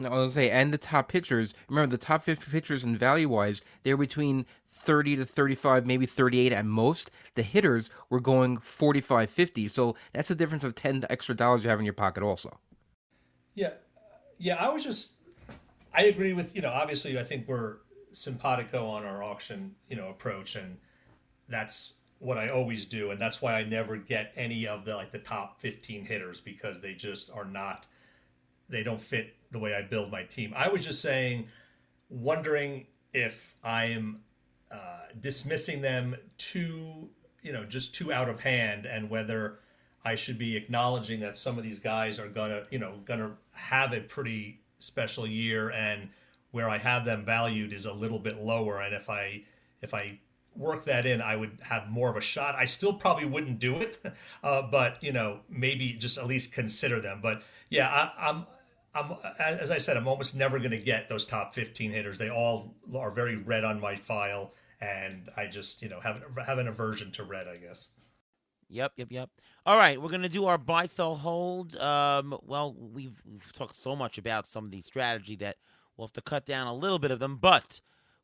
No, I was gonna say, and the top pitchers. Remember, the top 50 pitchers in value-wise, they're between 30 to 35, maybe 38 at most. The hitters were going 45, 50. So that's a difference of $10 extra you have in your pocket, also. Yeah, yeah. I agree with Obviously, I think we're simpatico on our auction approach, and that's what I always do, and that's why I never get any of the top 15 hitters because they just are not. They don't fit the way I build my team. I was just wondering if I am dismissing them just too out of hand, and whether I should be acknowledging that some of these guys are gonna have a pretty special year, and where I have them valued is a little bit lower. And if I work that in, I would have more of a shot. I still probably wouldn't do it, but maybe just at least consider them. But yeah, I'm as I said, I'm almost never going to get those top 15 hitters. They all are very red on my file, and I just have an aversion to red, I guess. Yep. All right, we're gonna do our buy, sell, hold. Well, we've talked so much about some of these strategy that we'll have to cut down a little bit of them, but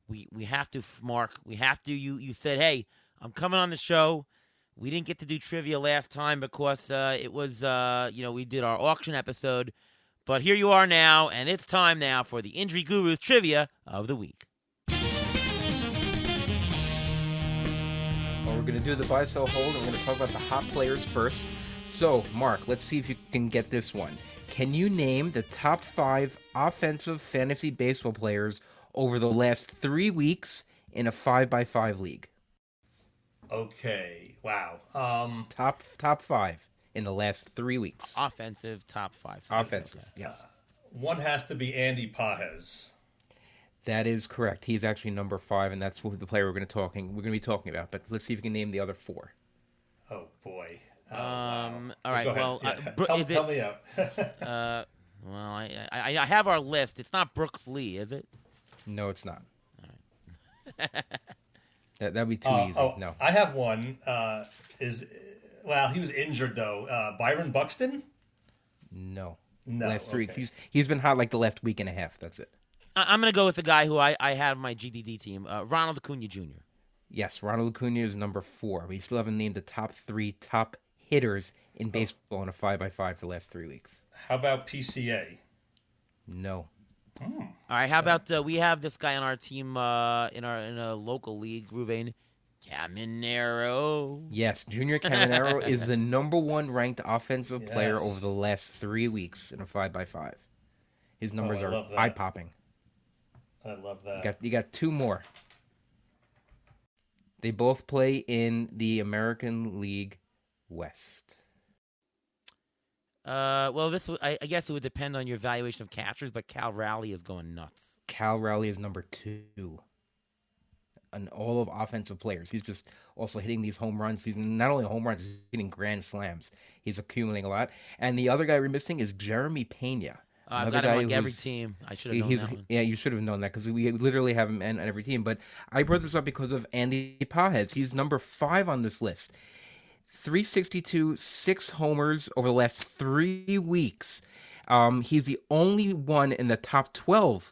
we have to, Mark. We have to. You said, hey, I'm coming on the show. We didn't get to do trivia last time because it was we did our auction episode, but here you are now, and it's time now for the Injury Guru's trivia of the week. We're going to do the buy, sell, hold, and we're going to talk about the hot players first. So, Mark, let's see if you can get this one. Can you name the top 5 offensive fantasy baseball players over the last 3 weeks in a 5x5 league? Okay, wow. Top 5 in the last 3 weeks. Offensive top 5. Offensive, yes. One has to be Andy Pages. That is correct. He's actually number 5, and that's the player we're going to be talking about. But let's see if you can name the other 4. Oh boy. All right. Well, help me out. Well, I have our list. It's not Brooks Lee, is it? No, it's not. All right. That'd be too easy. No. I have one. He was injured though. Byron Buxton? No. No. Last 3 weeks. He's been hot like the last week and a half. That's it. I'm going to go with the guy who I have my GDD team, Ronald Acuna Jr. Yes, Ronald Acuna is number 4. We still haven't named the top 3 top hitters in baseball in a 5x5 for the last 3 weeks. How about PCA? No. All right. How about we have this guy on our team in a local league, Ruben Caminero. Yes, Junior Caminero is the number 1 ranked offensive player over the last 3 weeks in a 5x5. His numbers are eye-popping. I love that. You got 2 more. They both play in the American League West. Well, I guess it would depend on your valuation of catchers, but Cal Raleigh is going nuts. Cal Raleigh is number 2. And all of offensive players. He's just also hitting these home runs. He's not only home runs, he's hitting grand slams. He's accumulating a lot. And the other guy we're missing is Jeremy Pena. I've got him on every team. I should have known that one. Yeah, you should have known that because we literally have him on every team. But I brought this up because of Andy Pages. He's number 5 on this list. 362, 6 homers over the last 3 weeks. He's the only one in the top 12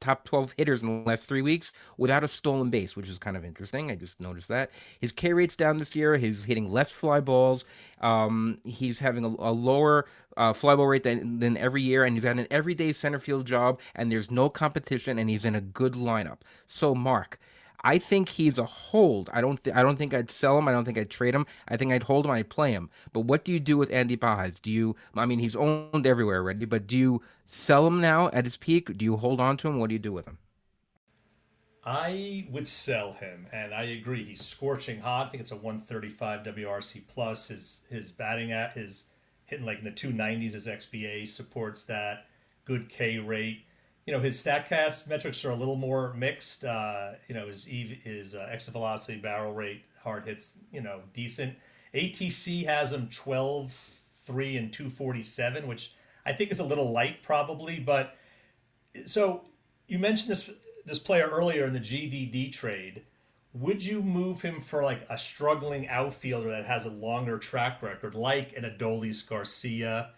top 12 hitters in the last 3 weeks without a stolen base, which is kind of interesting. I just noticed that. His K rate's down this year. He's hitting less fly balls. He's having a lower fly ball rate than every year, and he's got an everyday center field job, and there's no competition, and he's in a good lineup. So, Mark, I think he's a hold. I don't think I'd sell him. I don't think I'd trade him. I think I'd hold him. I'd play him. But what do you do with Andy Pages? He's owned everywhere already, but do you sell him now at his peak? Do you hold on to him? What do you do with him? I would sell him, and I agree. He's scorching hot. I think it's a 135 WRC plus. His batting at his hitting like in the 290s. His XBA supports that. Good K rate. His StatCast metrics are a little more mixed. His exit velocity, barrel rate, hard hits, decent. ATC has him 12, 3, and 247, which I think is a little light probably. But so you mentioned this player earlier in the GDD trade. Would you move him for like a struggling outfielder that has a longer track record, like an Adolis Garcia,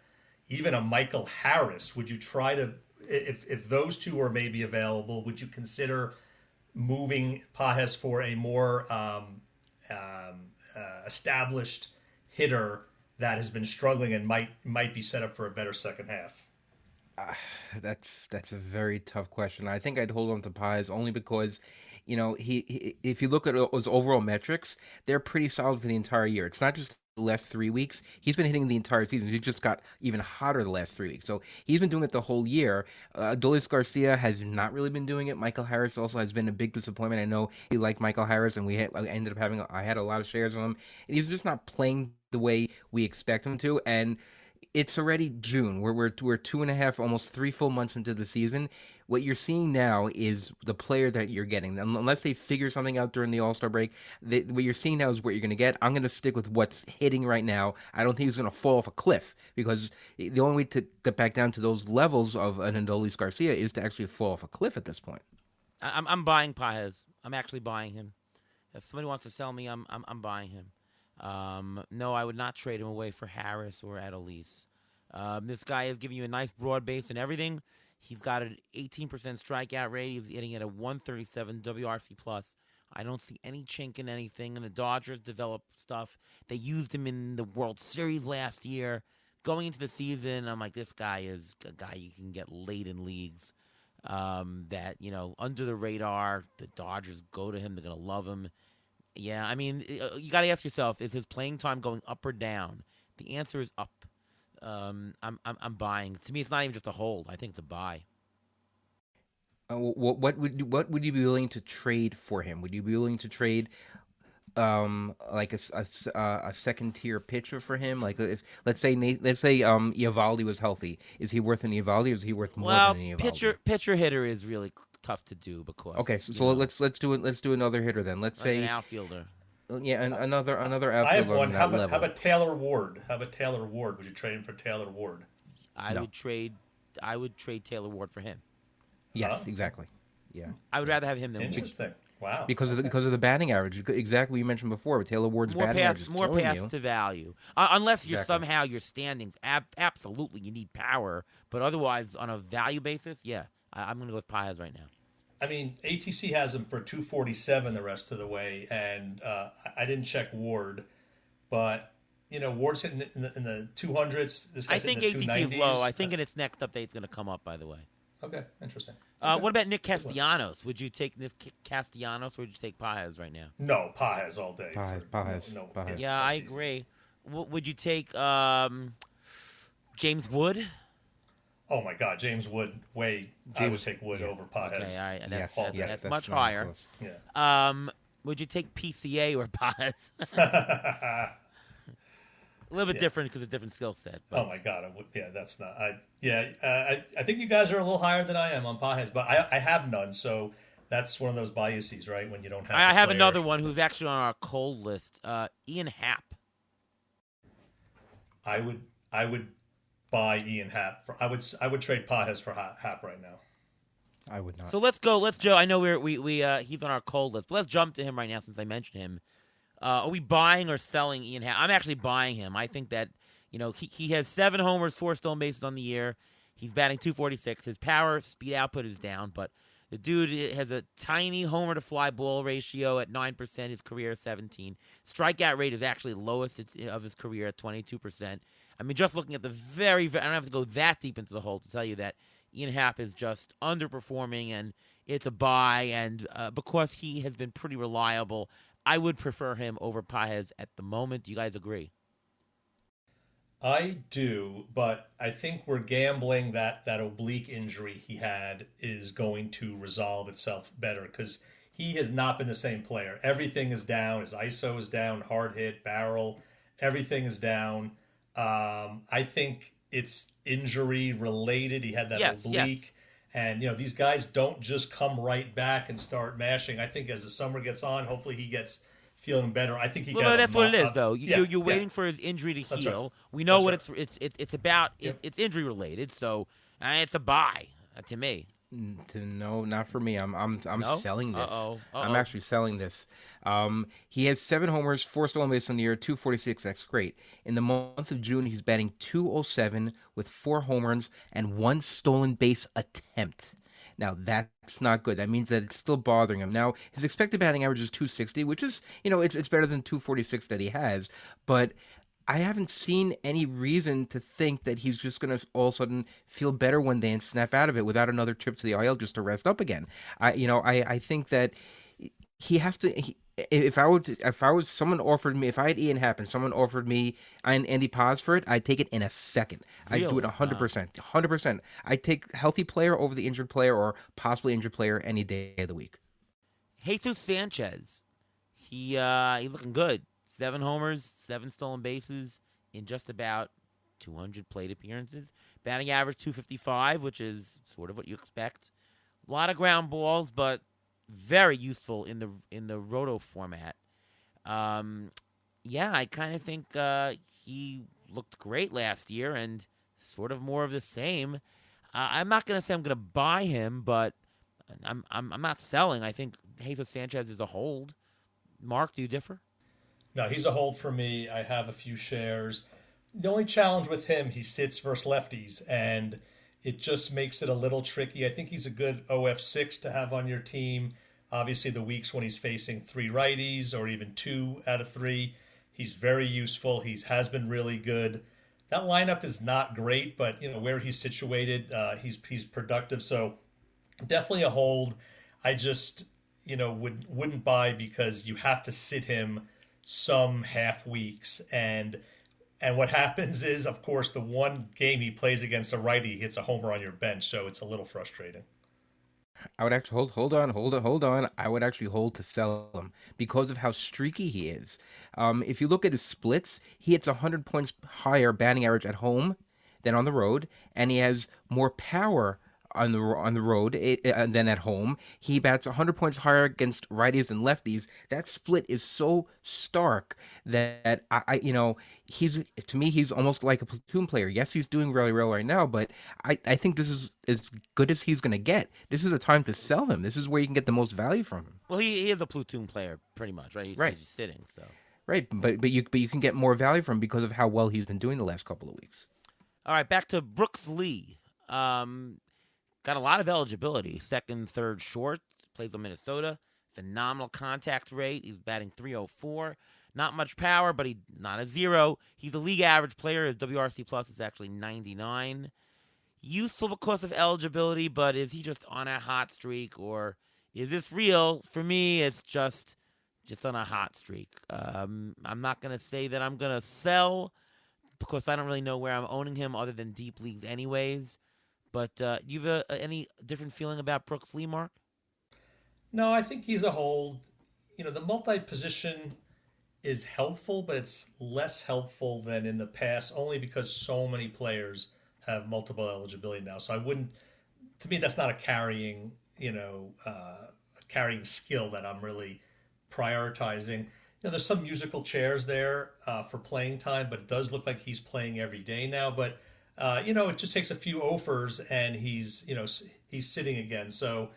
even a Michael Harris? Would you try to... If those two are maybe available, would you consider moving Pages for a more established hitter that has been struggling and might be set up for a better second half? That's a very tough question. I think I'd hold on to Pages only because, he if you look at his overall metrics, they're pretty solid for the entire year. It's not just last 3 weeks. He's been hitting the entire season. He just got even hotter the last 3 weeks. So he's been doing it the whole year. Adolis Garcia has not really been doing it. Michael Harris also has been a big disappointment. I know he liked Michael Harris, and I ended up I had a lot of shares of him. And he's just not playing the way we expect him to. And it's already June. We're 2.5, almost 3 full months into the season. What you're seeing now is the player that you're getting. Unless they figure something out during the All-Star break, what you're seeing now is what you're going to get. I'm going to stick with what's hitting right now. I don't think he's going to fall off a cliff, because the only way to get back down to those levels of an Adolis Garcia is to actually fall off a cliff at this point. I'm buying Paez. I'm actually buying him. If somebody wants to sell me, I'm buying him. No, I would not trade him away for Harris or Adolis. This guy is giving you a nice broad base and everything. He's got an 18% strikeout rate. He's hitting at a 137 WRC plus. I don't see any chink in anything. And the Dodgers developed stuff. They used him in the World Series last year. Going into the season, I'm like, this guy is a guy you can get late in leagues. That, under the radar. The Dodgers go to him. They're going to love him. Yeah, I mean, you got to ask yourself, is his playing time going up or down? The answer is up. I'm buying. To me, it's not even just a hold. I think it's a buy. What would you be willing to trade for him? Would you be willing to trade like a second tier pitcher for him? Like, if let's say Eovaldi was healthy, is he worth an Eovaldi, or is he worth more than an Eovaldi? Pitcher hitter is really tough to do, because okay. So let's do another hitter then. Let's say an outfielder. Yeah, and another outfielder. I have one. How level. about Taylor Ward? Would you trade him for Taylor Ward? I would trade Taylor Ward for him. Yes, exactly. Yeah, I would rather have him than Interesting. Wow. Because of the batting average, exactly what you mentioned before. With Taylor Ward's batting average is more killing pass you. to value. Unless you're somehow your standings, absolutely you need power, but otherwise on a value basis, yeah, I'm going to go with Paez right now. I mean, ATC has him for 247 the rest of the way, and I didn't check Ward, but Ward's hitting in the 200s. This guy's I think hitting the ATC is 290s. low. I think in its next update it's going to come up. By the way. Okay, interesting. What about Nick Castellanos? Would you take Nick Castellanos, or would you take Paez right now? No, Paez all day. Paez. Yeah, I agree. Would you take James Wood? Oh my God, James Wood. I would take Wood over Paez. Okay, all right, that's much not higher. close. Yeah. Would you take PCA or Paez? A little bit different because of a different skill set. Oh my God! That's not. I think you guys are a little higher than I am on Paez, but I have none, so that's one of those biases, right? When you don't have. I have another one who's actually on our cold list. Ian Happ. I would buy Ian Happ. I would trade Paez for Happ right now. I would not. So let's go. Let's Joe. I know he's on our cold list, but let's jump to him right now since I mentioned him. Are we buying or selling Ian Happ? I'm actually buying him. I think that, he has 7 homers, 4 stolen bases on the year. He's batting .246. His power speed output is down, but the dude has a tiny homer to fly ball ratio at 9%. His career is 17. Strikeout rate is actually lowest of his career at 22%. I mean, just looking at the I don't have to go that deep into the hole to tell you that Ian Happ is just underperforming, and it's a buy. And because he has been pretty reliable, I would prefer him over Paez at the moment. Do you guys agree? I do, but I think we're gambling that oblique injury he had is going to resolve itself better, because he has not been the same player. Everything is down. His ISO is down, hard hit, barrel, everything is down. I think it's injury related. He had that oblique. Yes. And, these guys don't just come right back and start mashing. I think as the summer gets on, hopefully he gets feeling better. I think he got. That's what it is, though. You're waiting for his injury to heal. Right. We know what it's about. Yep. It's injury related, so it's a buy to me. No, not for me. I'm selling this. Uh-oh. I'm actually selling this. He has 7 homers, 4 stolen bases on the year, 246. That's great. In the month of June, he's batting .207 with 4 homers and 1 stolen base attempt. Now, that's not good. That means that it's still bothering him. Now, his expected batting average is .260, which is, it's better than .246 that he has. But I haven't seen any reason to think that he's just going to all of a sudden feel better one day and snap out of it without another trip to the IL just to rest up again. I think that he has to. if I was someone offered me, if I had Ian Happen, someone offered me and Andy Paz for it, I'd take it in a second. I'd do it Really? Wow. 100%. 100%. I'd take healthy player over the injured player or possibly injured player any day of the week. Jesus Sanchez. He's looking good. 7 homers, 7 stolen bases in just about 200 plate appearances. Batting average 255, which is sort of what you expect. A lot of ground balls, but very useful in the roto format. Um, yeah, I kind of think he looked great last year, and sort of more of the same. I'm not gonna say I'm gonna buy him, but I'm not selling. I think Jesus Sanchez is a hold. Mark, do you differ? No, he's a hold for me. I have a few shares. The only challenge with him, he sits versus lefties, and it just makes it a little tricky. I think he's a good OF6 to have on your team. Obviously, the weeks when he's facing three righties or even 2 out of 3, he's very useful. Has been really good. That lineup is not great, but where he's situated, he's productive. So definitely a hold. I just wouldn't buy because you have to sit him some half weeks, and what happens is, of course, the one game he plays against a righty, he hits a homer on your bench, so it's a little frustrating. I would actually hold on. I would actually hold to sell him because of how streaky he is. If you look at his splits, he hits 100 points higher batting average at home than on the road, and he has more power on the road than at home. He bats 100 points higher against righties and lefties. That split is so stark that he's to me he's almost like a platoon player. Yes, he's doing really well right now, but I think this is as good as he's going to get. This is the time to sell him. This is where you can get the most value from him. Well, he is a platoon player, pretty much, right? Right. He's just sitting, so. Right, but you can get more value from him because of how well he's been doing the last couple of weeks. All right, back to Brooks Lee. Got a lot of eligibility. Second, third, short. Plays on Minnesota. Phenomenal contact rate. He's batting 304. Not much power, but he's not a zero. He's a league average player. His WRC plus is actually 99. Useful because of eligibility, but is he just on a hot streak, or is this real? For me, it's just on a hot streak. I'm not gonna say that I'm gonna sell because I don't really know where I'm owning him other than deep leagues, anyways. But you have any different feeling about Brooks Lee, Mark? No, I think he's a hold. The multi-position is helpful, but it's less helpful than in the past, only because so many players have multiple eligibility now. So I wouldn't. To me, that's not a carrying skill that I'm really prioritizing. There's some musical chairs there for playing time, but it does look like he's playing every day now. But it just takes a few offers, and he's sitting again. So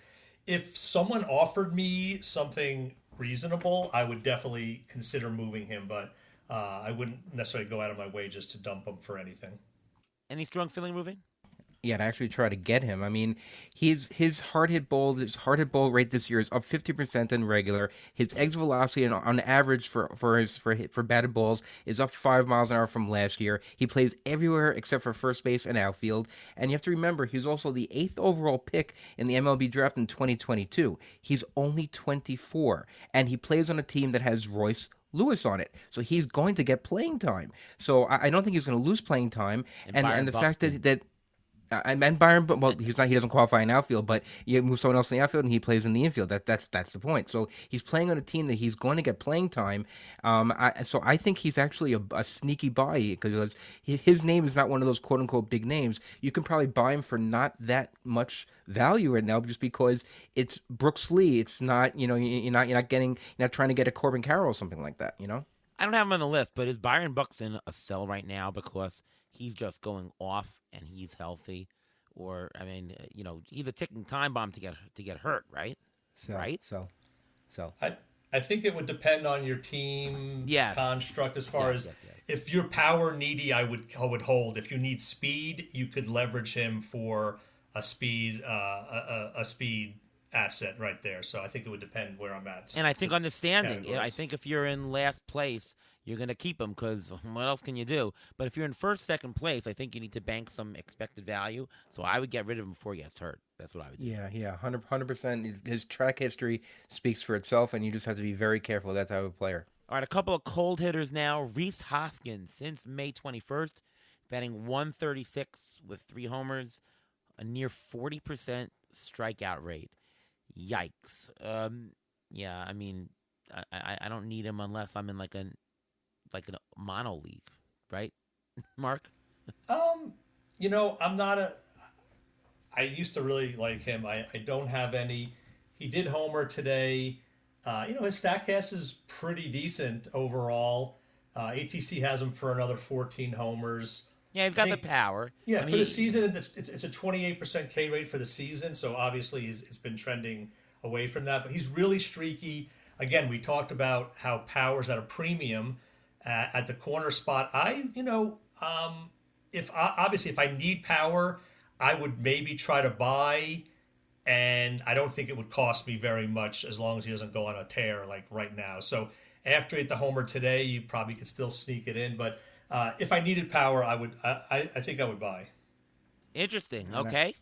if someone offered me something reasonable, I would definitely consider moving him, but I wouldn't necessarily go out of my way just to dump him for anything. Any strong feeling moving? Yeah, to actually try to get him. I mean, his hard hit ball rate this year is up 50% than regular. His exit velocity on average for batted balls is up 5 miles an hour from last year. He plays everywhere except for first base and outfield. And you have to remember, he was also the 8th overall pick in the MLB draft in 2022. He's only 24, and he plays on a team that has Royce Lewis on it, so he's going to get playing time. So I don't think he's going to lose playing time. And And Byron the fact Buxton. that I meant Byron, but well, he's not. He doesn't qualify in outfield, but you move someone else in the outfield, and he plays in the infield. That's the point. So he's playing on a team that he's going to get playing time. So I think he's actually a sneaky buy because his name is not one of those quote unquote big names. You can probably buy him for not that much value right now, just because it's Brooks Lee. It's not you're not trying to get a Corbin Carroll or something like that. I don't have him on the list, but is Byron Buxton a sell right now because he's just going off and he's healthy? Or I mean, he's a ticking time bomb to get hurt, right? So Right? so I think it would depend on your team Yes. construct as far Yes, as yes, yes. if you're power needy, I would hold. If you need speed, you could leverage him for a speed asset right there. So I think it would depend where I'm at. And I think understanding. I categories. think if you're in last place, you're going to keep him because what else can you do? But if you're in first, second place, I think you need to bank some expected value. So I would get rid of him before he gets hurt. That's what I would do. Yeah, 100%. His track history speaks for itself, and you just have to be very careful with that type of player. All right, a couple of cold hitters now. Reese Hoskins, since May 21st, batting 136 with 3 homers, a near 40% strikeout rate. Yikes. Yeah, I mean, I don't need him unless I'm in like a mono league, right, Mark? Um, I'm not a. I used to really like him. I don't have any. He did homer today. His Statcast is pretty decent overall. ATC has him for another 14 homers. Yeah, he's I got the think, power. yeah, I for the mean, season, it's a 28% K rate for the season. So obviously, it's been trending away from that. But he's really streaky. Again, we talked about how power's at a premium at the corner spot. If I need power, I would maybe try to buy, and I don't think it would cost me very much as long as he doesn't go on a tear like right now. So after he hit the homer today, you probably could still sneak it in. But if I needed power, I would. I think I would buy. interesting. And Okay.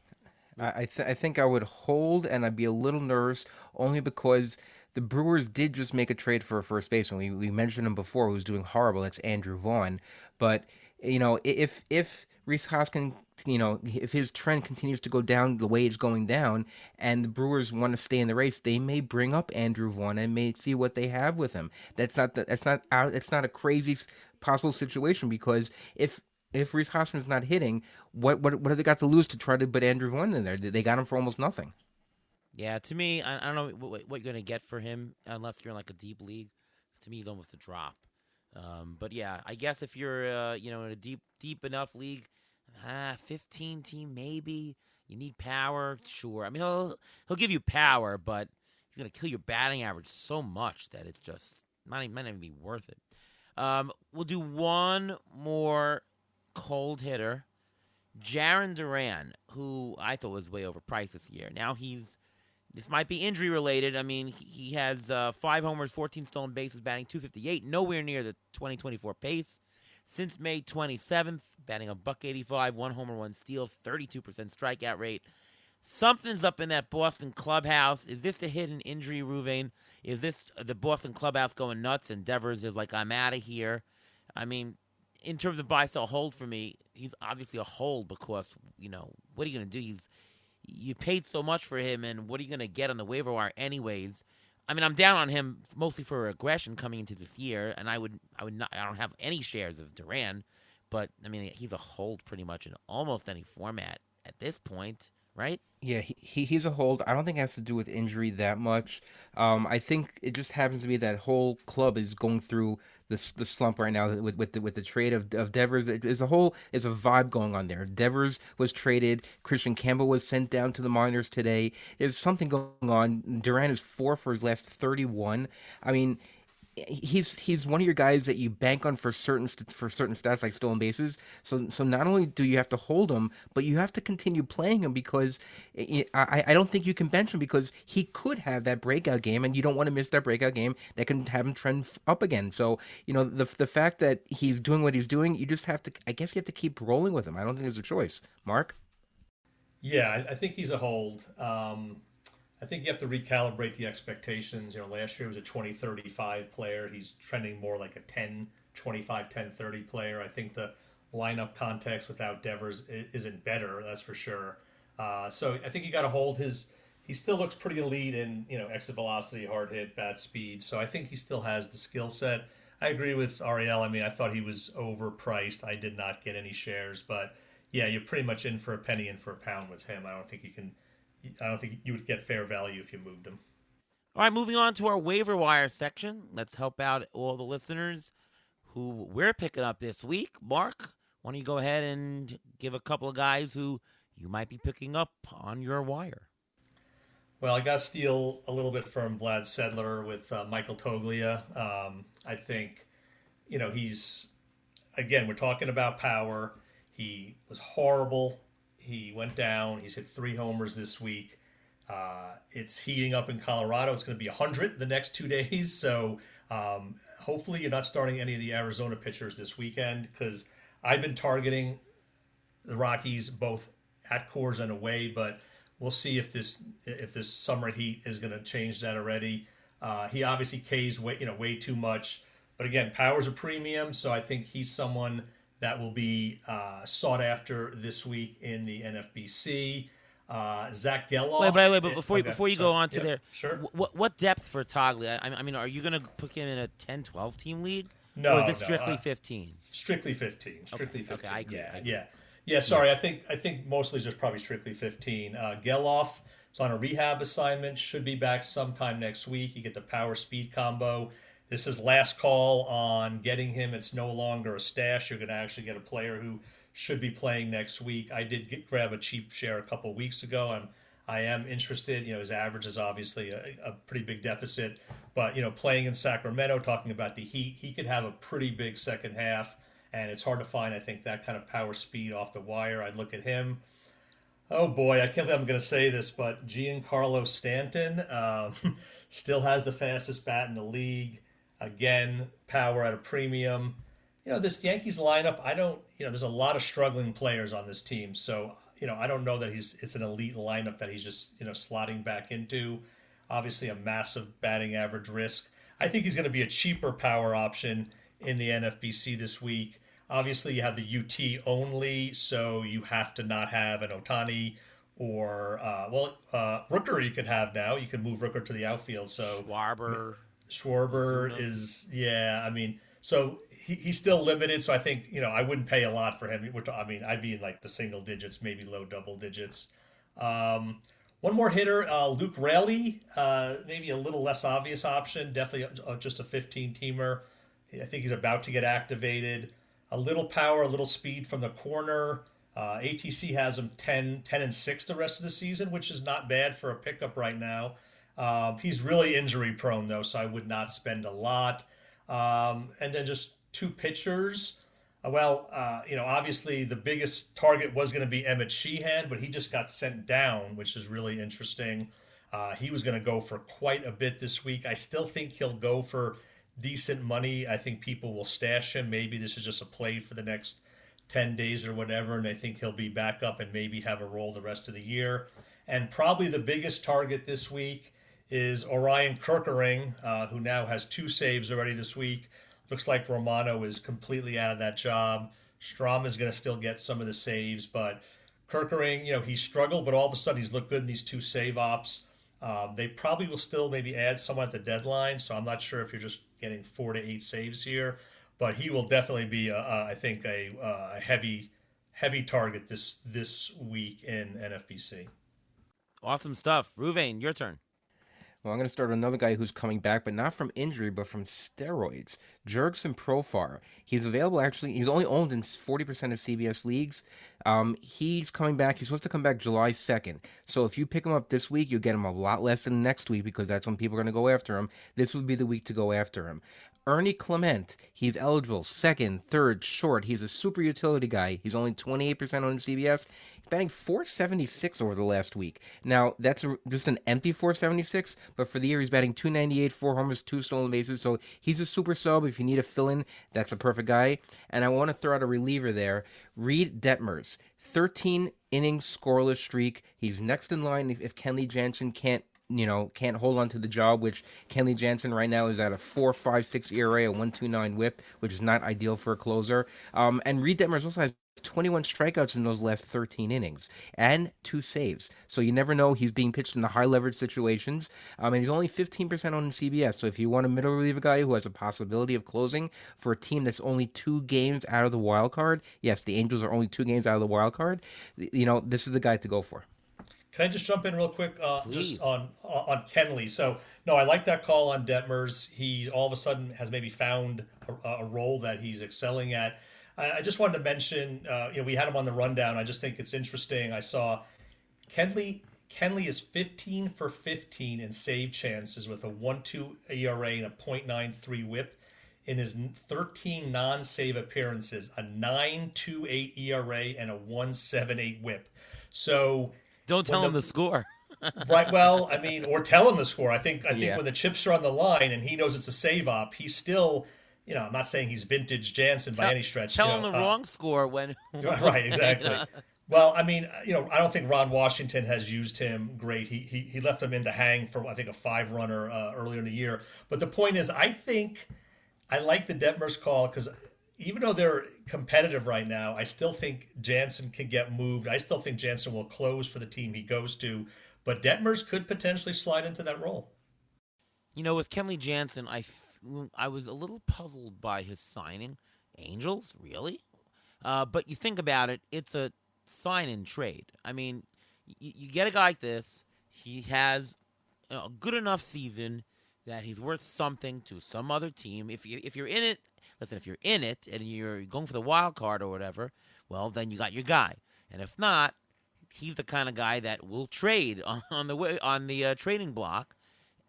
I think I would hold, and I'd be a little nervous only because the Brewers did just make a trade for a first baseman. We mentioned him before, who's doing horrible. That's Andrew Vaughn. But if Reese Hoskins, if his trend continues to go down the way it's going down, and the Brewers want to stay in the race, they may bring up Andrew Vaughn and may see what they have with him. That's not a crazy possible situation because if Reese Hoskins not hitting, what have they got to lose to try to put Andrew Vaughn in there? They got him for almost nothing. Yeah, to me, I don't know what you're gonna get for him unless you're in like a deep league. To me, he's almost a drop. But yeah, I guess if you're in a deep enough league, 15 team maybe. You need power, sure. I mean, he'll give you power, but he's gonna kill your batting average so much that it's just might not even be worth it. We'll do one more cold hitter, Jaron Duran, who I thought was way overpriced this year. Now this might be injury related. I mean, he has 5 homers, 14 stolen bases, batting 258, nowhere near the 2024 pace. Since May 27th, batting a buck 85, 1 homer, 1 steal, 32% strikeout rate. Something's up in that Boston clubhouse. Is this a hidden injury, Ruvain? Is this the Boston clubhouse going nuts and Devers is like, I'm out of here? I mean, in terms of buy, sell, hold for me, he's obviously a hold because, what are you going to do? You paid so much for him, and what are you going to get on the waiver wire anyways? I mean, I'm down on him mostly for aggression coming into this year, and I would not. I don't have any shares of Duran, but I mean, he's a hold pretty much in almost any format at this point, right? Yeah, he's a hold. I don't think it has to do with injury that much. I think it just happens to be that whole club is going through the slump right now with the trade of Devers. There's is a vibe going on there. Devers was traded. Christian Campbell was sent down to the minors today. There's something going on. Duran is 4 for his last 31. I mean, he's one of your guys that you bank on for certain stats like stolen bases. So not only do you have to hold him, but you have to continue playing him because I don't think you can bench him because he could have that breakout game, and you don't want to miss that breakout game that can have him trend up again. So the fact that he's doing what he's doing, you just have to. I guess you have to keep rolling with him. I don't think there's a choice. Mark. Yeah, I think he's a hold. I think you have to recalibrate the expectations. Last year was a 20-35 player. He's trending more like a 10-25, 10-30 player. I think the lineup context without Devers isn't better, that's for sure. So I think you got to hold his. He still looks pretty elite in exit velocity, hard hit, bat speed. So I think he still has the skill set. I agree with Ariel. I mean, I thought he was overpriced. I did not get any shares, but yeah, you're pretty much in for a penny, in for a pound with him. I don't think you would get fair value if you moved him. All right, moving on to our waiver wire section. Let's help out all the listeners who we're picking up this week. Mark, why don't you go ahead and give a couple of guys who you might be picking up on your wire? Well, I got to steal a little bit from Vlad Sedler with Michael Toglia. I think, he's, again, we're talking about power. He was horrible. He went down. He's hit 3 homers this week. It's heating up in Colorado. It's going to be 100 the next 2 days. So hopefully you're not starting any of the Arizona pitchers this weekend because I've been targeting the Rockies both at Coors and away. But We'll see if this summer heat is going to change that already. He obviously K's way too much, but again, power's a premium, so I think he's someone that will be sought after this week in the NFBC. Zach Geloff. But before you go on to there, sure. What depth for Togley? I mean, are you going to put him in a 10-12 team league? No, or is it strictly 15? Strictly 15. Strictly Okay, 15. I agree. Yeah. Sorry, I think mostly just probably strictly 15. Geloff is on a rehab assignment. Should be back sometime next week. You get the power speed combo. This is last call on getting him. It's no longer a stash. You're going to actually get a player who should be playing next week. I did grab a cheap share a couple of weeks ago. I am interested. His average is obviously a pretty big deficit, but playing in Sacramento, talking about the Heat, he could have a pretty big second half, and it's hard to find, I think, that kind of power speed off the wire. I'd look at him. Oh boy, I can't believe I'm going to say this, but Giancarlo Stanton still has the fastest bat in the league. Again, power at a premium. This Yankees lineup, there's a lot of struggling players on this team. So, I don't know that it's an elite lineup that he's just, slotting back into. Obviously a massive batting average risk. I think he's going to be a cheaper power option in the NFBC this week. Obviously you have the UT only, so you have to not have an Ohtani or, Rooker you could have now. You can move Rooker to the outfield. So Schwarber is, so he's still limited. So I think, I wouldn't pay a lot for him. I'd be in like the single digits, maybe low double digits. One more hitter, Luke Raley, maybe a little less obvious option. Definitely just a 15-teamer. I think he's about to get activated. A little power, a little speed from the corner. ATC has him 10-6 the rest of the season, which is not bad for a pickup right now. He's really injury prone though, so I would not spend a lot. And then just two pitchers. Obviously the biggest target was going to be Emmett Sheehan, but he just got sent down, which is really interesting. He was going to go for quite a bit this week. I still think he'll go for decent money. I think people will stash him. Maybe this is just a play for the next 10 days or whatever, and I think he'll be back up and maybe have a role the rest of the year. And probably the biggest target this week is Orion Kerkering, who now has 2 saves already this week. Looks like Romano is completely out of that job. Strom is going to still get some of the saves, but Kerkering, he struggled, but all of a sudden he's looked good in these 2 save ops. They probably will still maybe add someone at the deadline, so I'm not sure if you're just getting 4 to 8 saves here, but he will definitely be, I think, a heavy target this week in NFBC. Awesome stuff. Ruvain, your turn. Well, I'm going to start with another guy who's coming back, but not from injury, but from steroids. Jurickson Profar. He's available, actually. He's only owned in 40% of CBS leagues. He's coming back. He's supposed to come back July 2nd. So if you pick him up this week, you'll get him a lot less than next week because that's when people are going to go after him. This would be the week to go after him. Ernie Clement, he's eligible, second, third, short. He's a super utility guy. He's only 28% on CBS. He's batting .476 over the last week. Now, that's just an empty .476, but for the year, he's batting .298, 4 homers, 2 stolen bases. So he's a super sub. If you need a fill-in, that's a perfect guy. And I want to throw out a reliever there. Reed Detmers, 13 innings scoreless streak. He's next in line if Kenley Jansen can't hold on to the job, which Kenley Jansen right now is at a 4.56 ERA, a 1.29 WHIP, which is not ideal for a closer. And Reed Detmers also has 21 strikeouts in those last 13 innings and 2 saves. So you never know. He's being pitched in the high leverage situations. And he's only 15% on CBS. So if you want a middle reliever guy who has a possibility of closing for a team that's only 2 games out of the wild card, yes, the Angels are only 2 games out of the wild card, this is the guy to go for. Can I just jump in real quick just on Kenley? So, no, I like that call on Detmers. He all of a sudden has maybe found a role that he's excelling at. I just wanted to mention, we had him on the rundown. I just think it's interesting. I saw Kenley is 15 for 15 in save chances with a 1.2 ERA and a .93 WHIP. In his 13 non-save appearances, a 9.28 ERA and a 1.78 WHIP. So... Don't tell him the score. Right. Well, or tell him the score. I think when the chips are on the line and he knows it's a save op, he's still, I'm not saying he's vintage Jansen by any stretch. Tell him the wrong score when. Right. Exactly. Well, I mean, I don't think Ron Washington has used him great. He left him in to hang for, I think, a five runner earlier in the year. But the point is, I think I like the Detmers call because even though they're competitive right now, I still think Jansen can get moved. I still think Jansen will close for the team he goes to, but Detmers could potentially slide into that role. With Kenley Jansen, I was a little puzzled by his signing. Angels, really? But you think about it, it's a sign and trade. I mean, you get a guy like this. He has a good enough season that he's worth something to some other team. If you're in it, listen. If you're in it and you're going for the wild card or whatever, well, then you got your guy. And if not, he's the kind of guy that will trade on the trading block,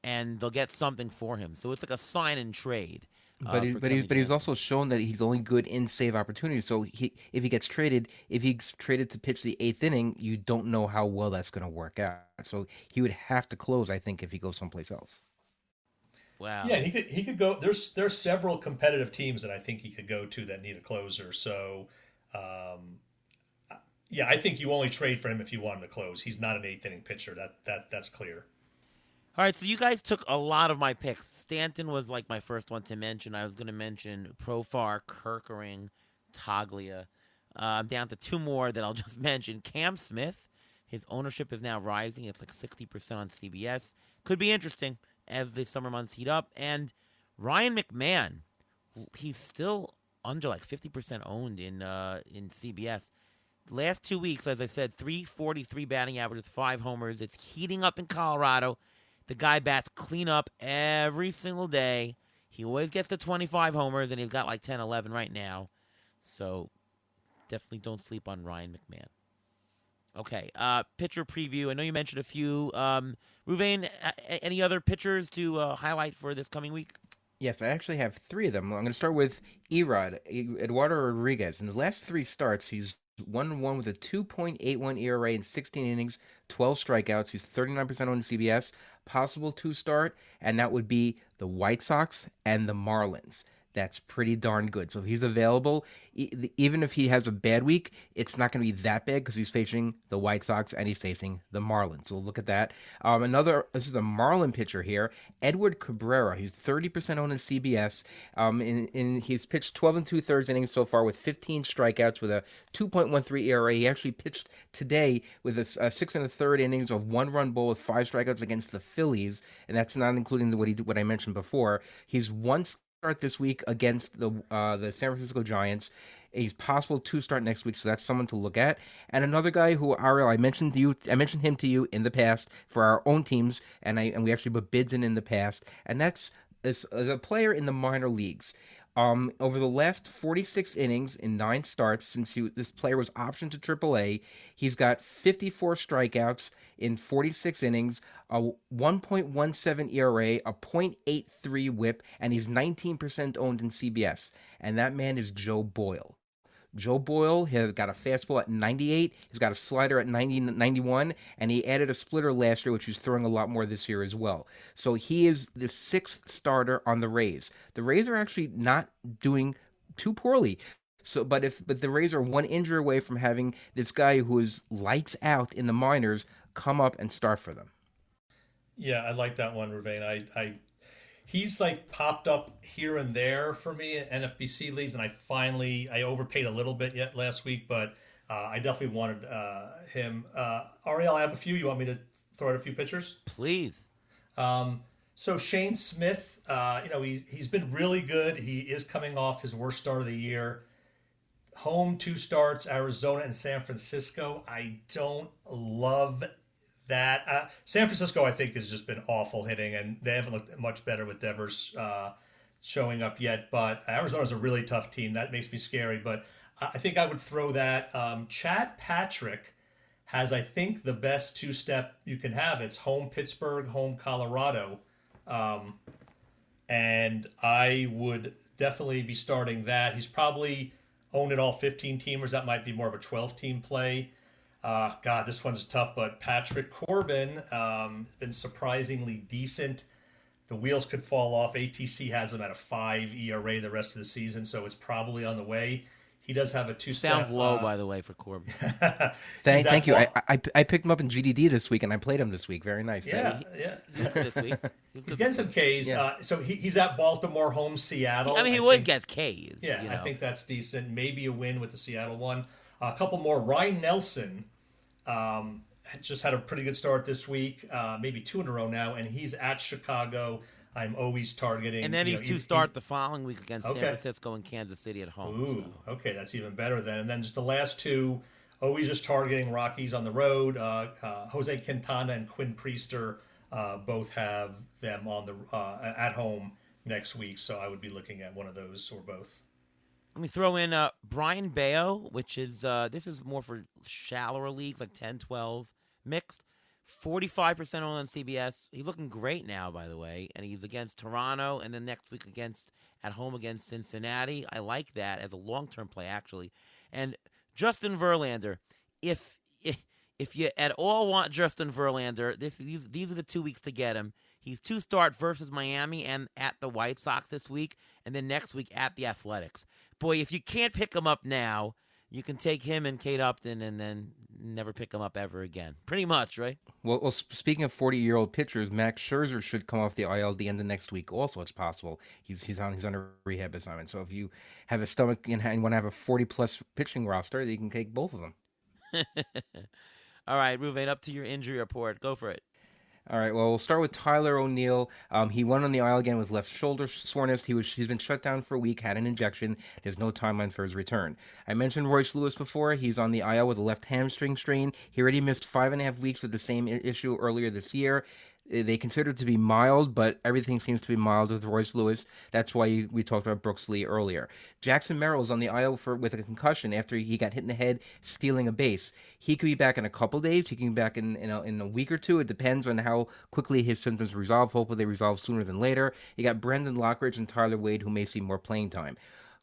and they'll get something for him. So it's like a sign and trade. For Kenley He's Jansen. also shown that he's only good in save opportunities. So if he's traded to pitch the eighth inning, you don't know how well that's going to work out. So he would have to close, I think, if he goes someplace else. Wow. Yeah, he could go. There's several competitive teams that I think he could go to that need a closer. So, um, yeah, I think you only trade for him if you want him to close. He's not an eighth inning pitcher. That's clear. All right, so you guys took a lot of my picks. Stanton was like my first one to mention. I was going to mention Profar, Kirkering, Taglia. I'm down to two more that I'll just mention. Cam Smith, his ownership is now rising. It's like 60% on CBS. Could be interesting as the summer months heat up. And Ryan McMahon, he's still under like 50% owned in CBS. Last 2 weeks, as I said, 343 batting average with 5 homers. It's heating up in Colorado. The guy bats clean up every single day. He always gets to 25 homers, and he's got like 10, 11 right now. So definitely don't sleep on Ryan McMahon. Okay, pitcher preview. I know you mentioned a few. Ruvain, any other pitchers to highlight for this coming week? Yes, I actually have three of them. I'm going to start with Eduardo Rodriguez. In his last three starts, he's 1-1 with a 2.81 ERA in 16 innings, 12 strikeouts. He's 39% on CBS. Possible two start, and that would be the White Sox and the Marlins. That's pretty darn good. So if he's available, even if he has a bad week, it's not going to be that bad because he's facing the White Sox and he's facing the Marlins. So we'll look at that. This is a Marlin pitcher here, Edward Cabrera. He's 30% owned in CBS. He's pitched 12 and 2/3 innings so far with 15 strikeouts with a 2.13 ERA. He actually pitched today with a 6 1/3 innings of 1 run ball with 5 strikeouts against the Phillies, and that's not including what I mentioned before. He's one start this week against the San Francisco Giants. He's possible to start next week, so that's someone to look at. And another guy who Ariel, I mentioned him to you in the past for our own teams, and we actually put bids in the past, and that's a player in the minor leagues. Over the last 46 innings in 9 starts since this player was optioned to AAA, he's got 54 strikeouts in 46 innings, a 1.17 ERA, a .83 WHIP, and he's 19% owned in CBS. And that man is Joe Boyle. Joe Boyle has got a fastball at 98. He's got a slider at 90, 91, and he added a splitter last year, which he's throwing a lot more this year as well. So he is the sixth starter on the Rays. The Rays are actually not doing too poorly. So, but the Rays are one injury away from having this guy who is lights out in the minors come up and start for them. Yeah, I like that one, Ruvain. He's like popped up here and there for me in NFBC leagues, and I overpaid a little bit yet last week, but I definitely wanted him. Ariel, I have a few. You want me to throw out a few pitchers? Please. So Shane Smith, he's been really good. He is coming off his worst start of the year. Home 2 starts, Arizona and San Francisco. I don't love that. San Francisco, I think, has just been awful hitting, and they haven't looked much better with Devers showing up yet. But Arizona's a really tough team. That makes me scary. But I think I would throw that. Chad Patrick has, I think, the best two-step you can have. It's home Pittsburgh, home Colorado. And I would definitely be starting that. He's probably owned in all 15 teamers. That might be more of a 12-team play. God, this one's tough, but Patrick Corbin been surprisingly decent. The wheels could fall off. ATC has him at a 5 ERA the rest of the season, so it's probably on the way. He does have a Sounds two-step. low, by the way, for Corbin. He's at Thank you. ball. I picked him up in GDD this week, and I played him this week. Very nice. Yeah, Yeah, yeah. he was good this week. He was He's good getting this some week. Ks. Yeah. So he's at Baltimore, home Seattle. I mean, he I always think- gets Ks. Yeah, you I know. think that's decent. Maybe a win with the Seattle one. A couple more. Ryan Nelson just had a pretty good start this week, maybe two in a row now, and he's at Chicago. I'm always targeting. And then you he's know, to start the following week against Okay. San Francisco and Kansas City at home. Ooh, So. okay, that's even better then. And then just the last two, always just targeting Rockies on the road. Jose Quintana and Quinn Priester both have them on the at home next week, so I would be looking at one of those or both. Let me throw in Brian Bayo, which is this is more for shallower leagues like 10, 12, mixed. 45% on CBS. He's looking great now, by the way, and he's against Toronto, and then next week at home against Cincinnati. I like that as a long-term play, actually. And Justin Verlander, if you at all want Justin Verlander, these are the 2 weeks to get him. He's to start versus Miami and at the White Sox this week, and then next week at the Athletics. Boy, if you can't pick him up now, you can take him and Kate Upton and then never pick him up ever again. Pretty much, right? Well, speaking of 40-year-old pitchers, Max Scherzer should come off the IL at the end of next week. Also, it's possible he's on a rehab assignment. So if you have a stomach and want to have a 40-plus pitching roster, you can take both of them. All right, Ruvain, up to your injury report. Go for it. All right. Well, we'll start with Tyler O'Neill. He went on the aisle again with left shoulder soreness. He's been shut down for a week. Had an injection. There's no timeline for his return. I mentioned Royce Lewis before. He's on the aisle with a left hamstring strain. He already missed 5.5 weeks with the same issue earlier this year. They consider it to be mild, but everything seems to be mild with Royce Lewis. That's why we talked about Brooks Lee earlier. Jackson Merrill's on the aisle with a concussion after he got hit in the head stealing a base. He could be back in a couple days. He can be back in a week or two. It depends on how quickly his symptoms resolve. Hopefully they resolve sooner than later. You got Brendan Lockridge and Tyler Wade, who may see more playing time.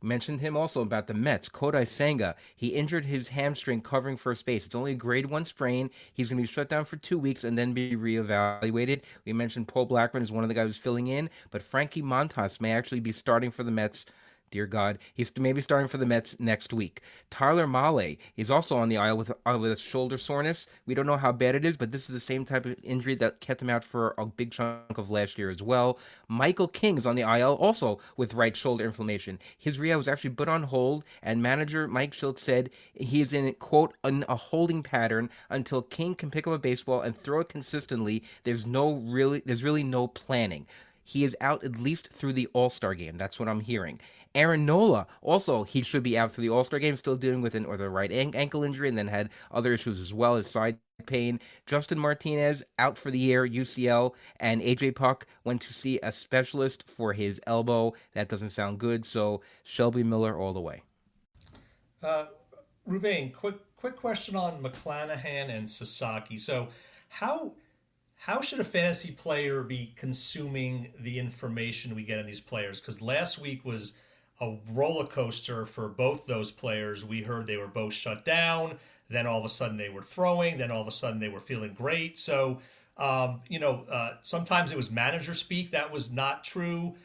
Mentioned him also about the Mets. Kodai Senga, he injured his hamstring covering first base. It's only a grade 1 sprain. He's going to be shut down for 2 weeks and then be reevaluated. We mentioned Paul Blackman is one of the guys who's filling in, but Frankie Montas may actually be starting for the Mets. Dear God, he's maybe starting for the Mets next week. Tyler Mahle is also on the aisle with a shoulder soreness. We don't know how bad it is, but this is the same type of injury that kept him out for a big chunk of last year as well. Michael King is on the aisle also with right shoulder inflammation. His rehab was actually put on hold, and manager Mike Schultz said he is in, quote, a holding pattern until King can pick up a baseball and throw it consistently. There's really no planning. He is out at least through the All-Star game. That's what I'm hearing. Aaron Nola, also, he should be out for the All-Star game, still dealing with the right ankle injury, and then had other issues as well as side pain. Justin Martinez, out for the year, UCL, and AJ Puck went to see a specialist for his elbow. That doesn't sound good, so Shelby Miller all the way. Ruvain, quick question on McClanahan and Sasaki. So how should a fantasy player be consuming the information we get in these players? Because last week was a roller coaster for both those players. We heard they were both shut down. Then all of a sudden they were throwing. Then all of a sudden they were feeling great. So, sometimes it was manager speak. That was not true.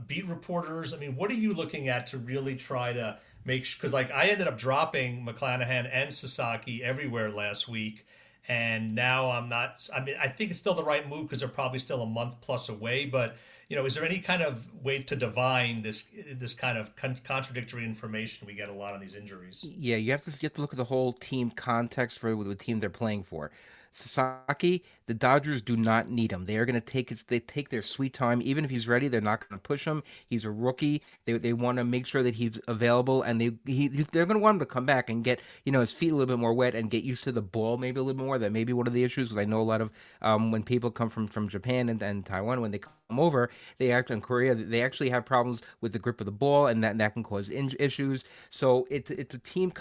Beat reporters. I mean, what are you looking at to really try to make sure? Because like I ended up dropping McClanahan and Sasaki everywhere last week. And now I'm not. I mean, I think it's still the right move because they're probably still a month plus away. But is there any kind of way to divine this kind of contradictory information we get a lot on these injuries? Yeah, you have to look at the whole team context for the team they're playing for. Sasaki, the Dodgers do not need him. They are going to take their sweet time. Even if he's ready, they're not going to push him. He's a rookie. They want to make sure that he's available, and they're going to want him to come back and get his feet a little bit more wet and get used to the ball maybe a little bit more. That may be one of the issues, because I know a lot of when people come from Japan and Taiwan, when they come over, in Korea, they actually have problems with the grip of the ball, and that can cause issues. So it's a team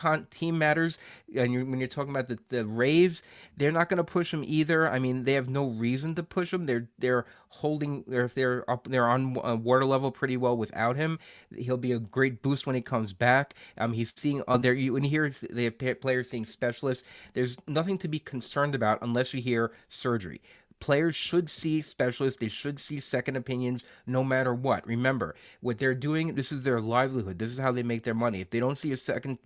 matters. And when you're talking about the Rays, they're not going to push him either. I mean, they have no reason to push him. They're on water level pretty well without him. He'll be a great boost when he comes back. He's seeing when you hear the players seeing specialists, there's nothing to be concerned about unless you hear surgery. Players should see specialists. They should see second opinions no matter what. Remember, what they're doing, this is their livelihood. This is how they make their money. If they don't see a second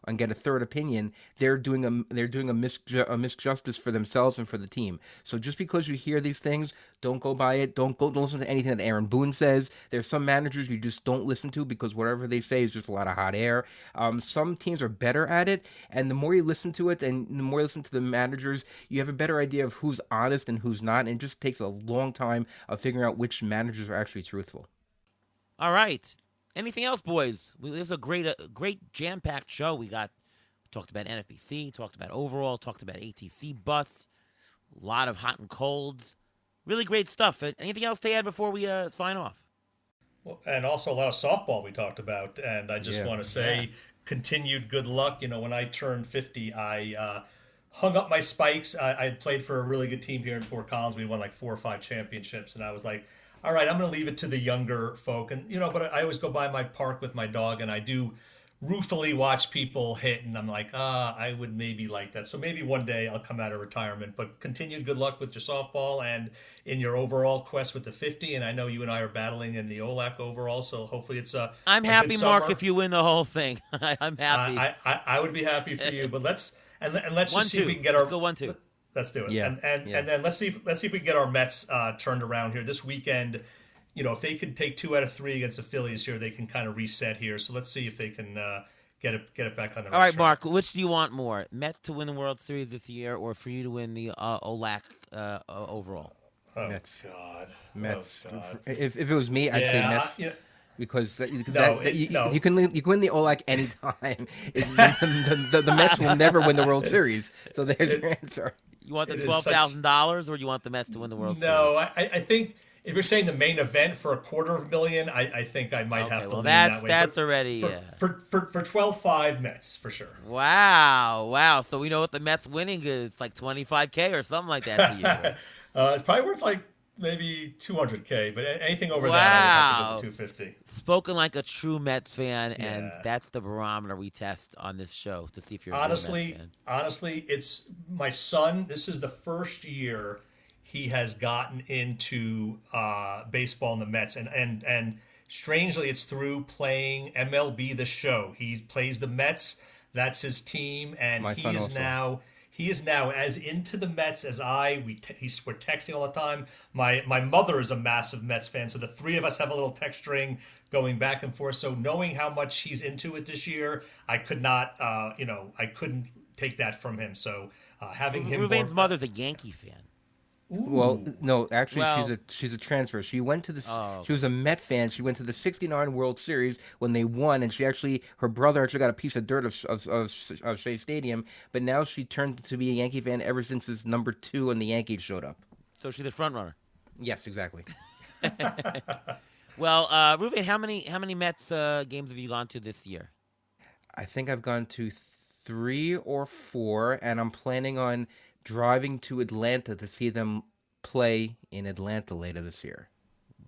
and get a third opinion, they're doing a misjustice for themselves and for the team. So just because you hear these things, don't go by it. Don't listen to anything that Aaron Boone says. There's some managers you just don't listen to because whatever they say is just a lot of hot air. Some teams are better at it, and the more you listen to it, and the more you listen to the managers, you have a better idea of who's honest and who's not. And it just takes a long time of figuring out which managers are actually truthful. All right. Anything else, boys? This is a great jam-packed show. We talked about NFBC, talked about Overall, talked about ATC Bus, a lot of hot and colds. Really great stuff. Anything else to add before we sign off? Well, and also a lot of softball we talked about. And I just want to say continued good luck. When I turned 50, I hung up my spikes. I had played for a really good team here in Fort Collins. We won like 4 or 5 championships. And I was like, all right, I'm going to leave it to the younger folk. And, but I always go by my park with my dog, and I do ruefully watch people hit, and I'm like, I would maybe like that. So maybe one day I'll come out of retirement. But continued good luck with your softball and in your overall quest with the 50. And I know you and I are battling in the OLAC overall, so hopefully it's I'm a happy, good Mark, summer. if you win the whole thing. I'm happy. I would be happy for you. But let's just see 1-2. if we can get our. Let's go 1-2. Let's do it. Yeah. And then let's see if we can get our Mets turned around here this weekend. If they could take 2 out of 3 against the Phillies here, they can kind of reset here. So let's see if they can get it back on the right All right, track. Mark, which do you want more? Mets to win the World Series this year, or for you to win the OLAC Overall? Oh, Mets. God. Mets. Oh, God. If it was me, I'd say Mets. Because you can win the OLAC anytime. The Mets will never win the World Series. So there's your answer. You want the $12,000, or do you want the Mets to win the World Series? No, I think if you're saying the main event for $250,000, I think I might have to lean that way. That's already for 12-5 Mets for sure. Wow. So we know what the Mets winning is. It's like $25K or something like that to you. It's probably worth like maybe $200K, but anything over that, I would have to go with $250. Spoken like a true Mets fan, and that's the barometer we test on this show to see if you're a real Mets fan. Honestly, it's my son. This is the first year he has gotten into baseball in the Mets, and strangely, it's through playing MLB The Show. He plays the Mets. That's his team, and he is now as into the Mets as I. We're texting all the time. My mother is a massive Mets fan, so the three of us have a little text string going back and forth. So knowing how much he's into it this year, I could not, I couldn't take that from him. So having him. Ruvain's mother's a Yankee fan. Ooh. Well, no, actually, she's a transfer. She went to She was a Met fan. She went to the '69 World Series when they won, and her brother actually got a piece of dirt of Shea Stadium. But now she turned to be a Yankee fan ever since his number 2 and the Yankees showed up. So she's a front runner. Yes, exactly. Well, Ruvain, how many Mets games have you gone to this year? I think I've gone to 3 or 4, and I'm planning on driving to Atlanta to see them play in Atlanta later this year.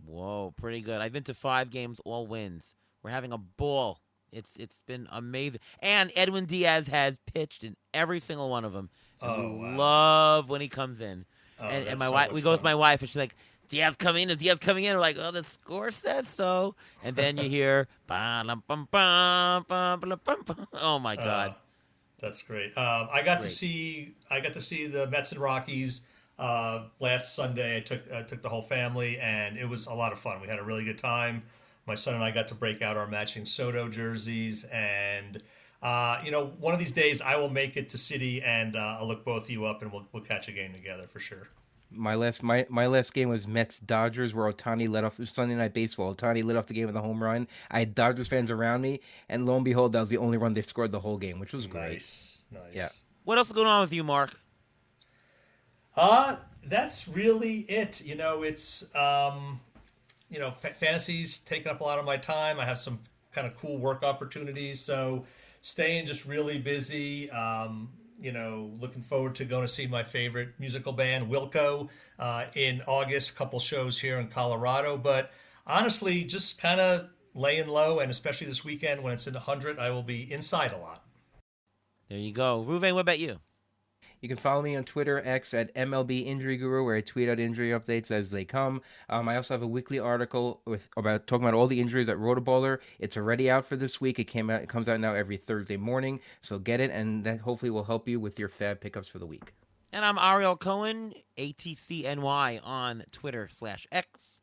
Whoa, pretty good. I've been to 5 games, all wins. We're having a ball. It's been amazing. And Edwin Diaz has pitched in every single one of them. And we love when he comes in. And my wife, we go with my wife, and she's like, Diaz coming in. We're like, the score says so. And then you hear, oh my God. That's great. I got to see the Mets and Rockies last Sunday. I took the whole family, and it was a lot of fun. We had a really good time. My son and I got to break out our matching Soto jerseys, and one of these days I will make it to City, and I'll look both of you up, and we'll catch a game together for sure. My last game was Mets Dodgers, where Ohtani led off Sunday Night Baseball. Ohtani led off the game with a home run. I had Dodgers fans around me, and lo and behold, that was the only run they scored the whole game, which was great. Nice. Yeah. What else is going on with you, Mark? That's really it. It's fantasy's taking up a lot of my time. I have some kind of cool work opportunities, so staying just really busy. Looking forward to going to see my favorite musical band, Wilco, in August. A couple shows here in Colorado. But honestly, just kind of laying low, and especially this weekend when it's in the 100, I will be inside a lot. There you go. Ruvain, what about you? You can follow me on Twitter, X, at MLB Injury Guru, where I tweet out injury updates as they come. I also have a weekly article about talking about all the injuries at Rotoballer. It's already out for this week. It comes out now every Thursday morning, so get it, and that hopefully will help you with your fab pickups for the week. And I'm Ariel Cohen, ATCNY on Twitter/X.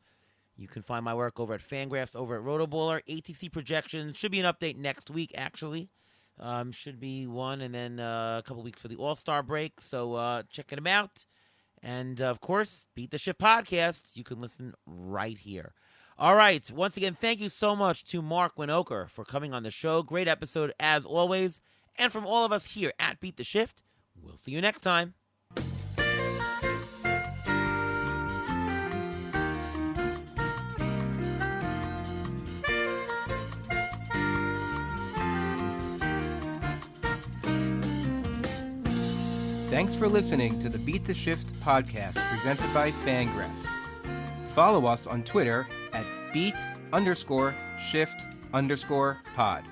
You can find my work over at Fangraphs, over at Rotoballer. ATC projections should be an update next week, actually. Should be one, and then a couple weeks for the All-Star break. So check them out. And, of course, Beat the Shift podcast. You can listen right here. All right. Once again, thank you so much to Marc Winokur for coming on the show. Great episode, as always. And from all of us here at Beat the Shift, we'll see you next time. Thanks for listening to the Beat the Shift podcast presented by Fangraphs. Follow us on Twitter at beat_shift_pod.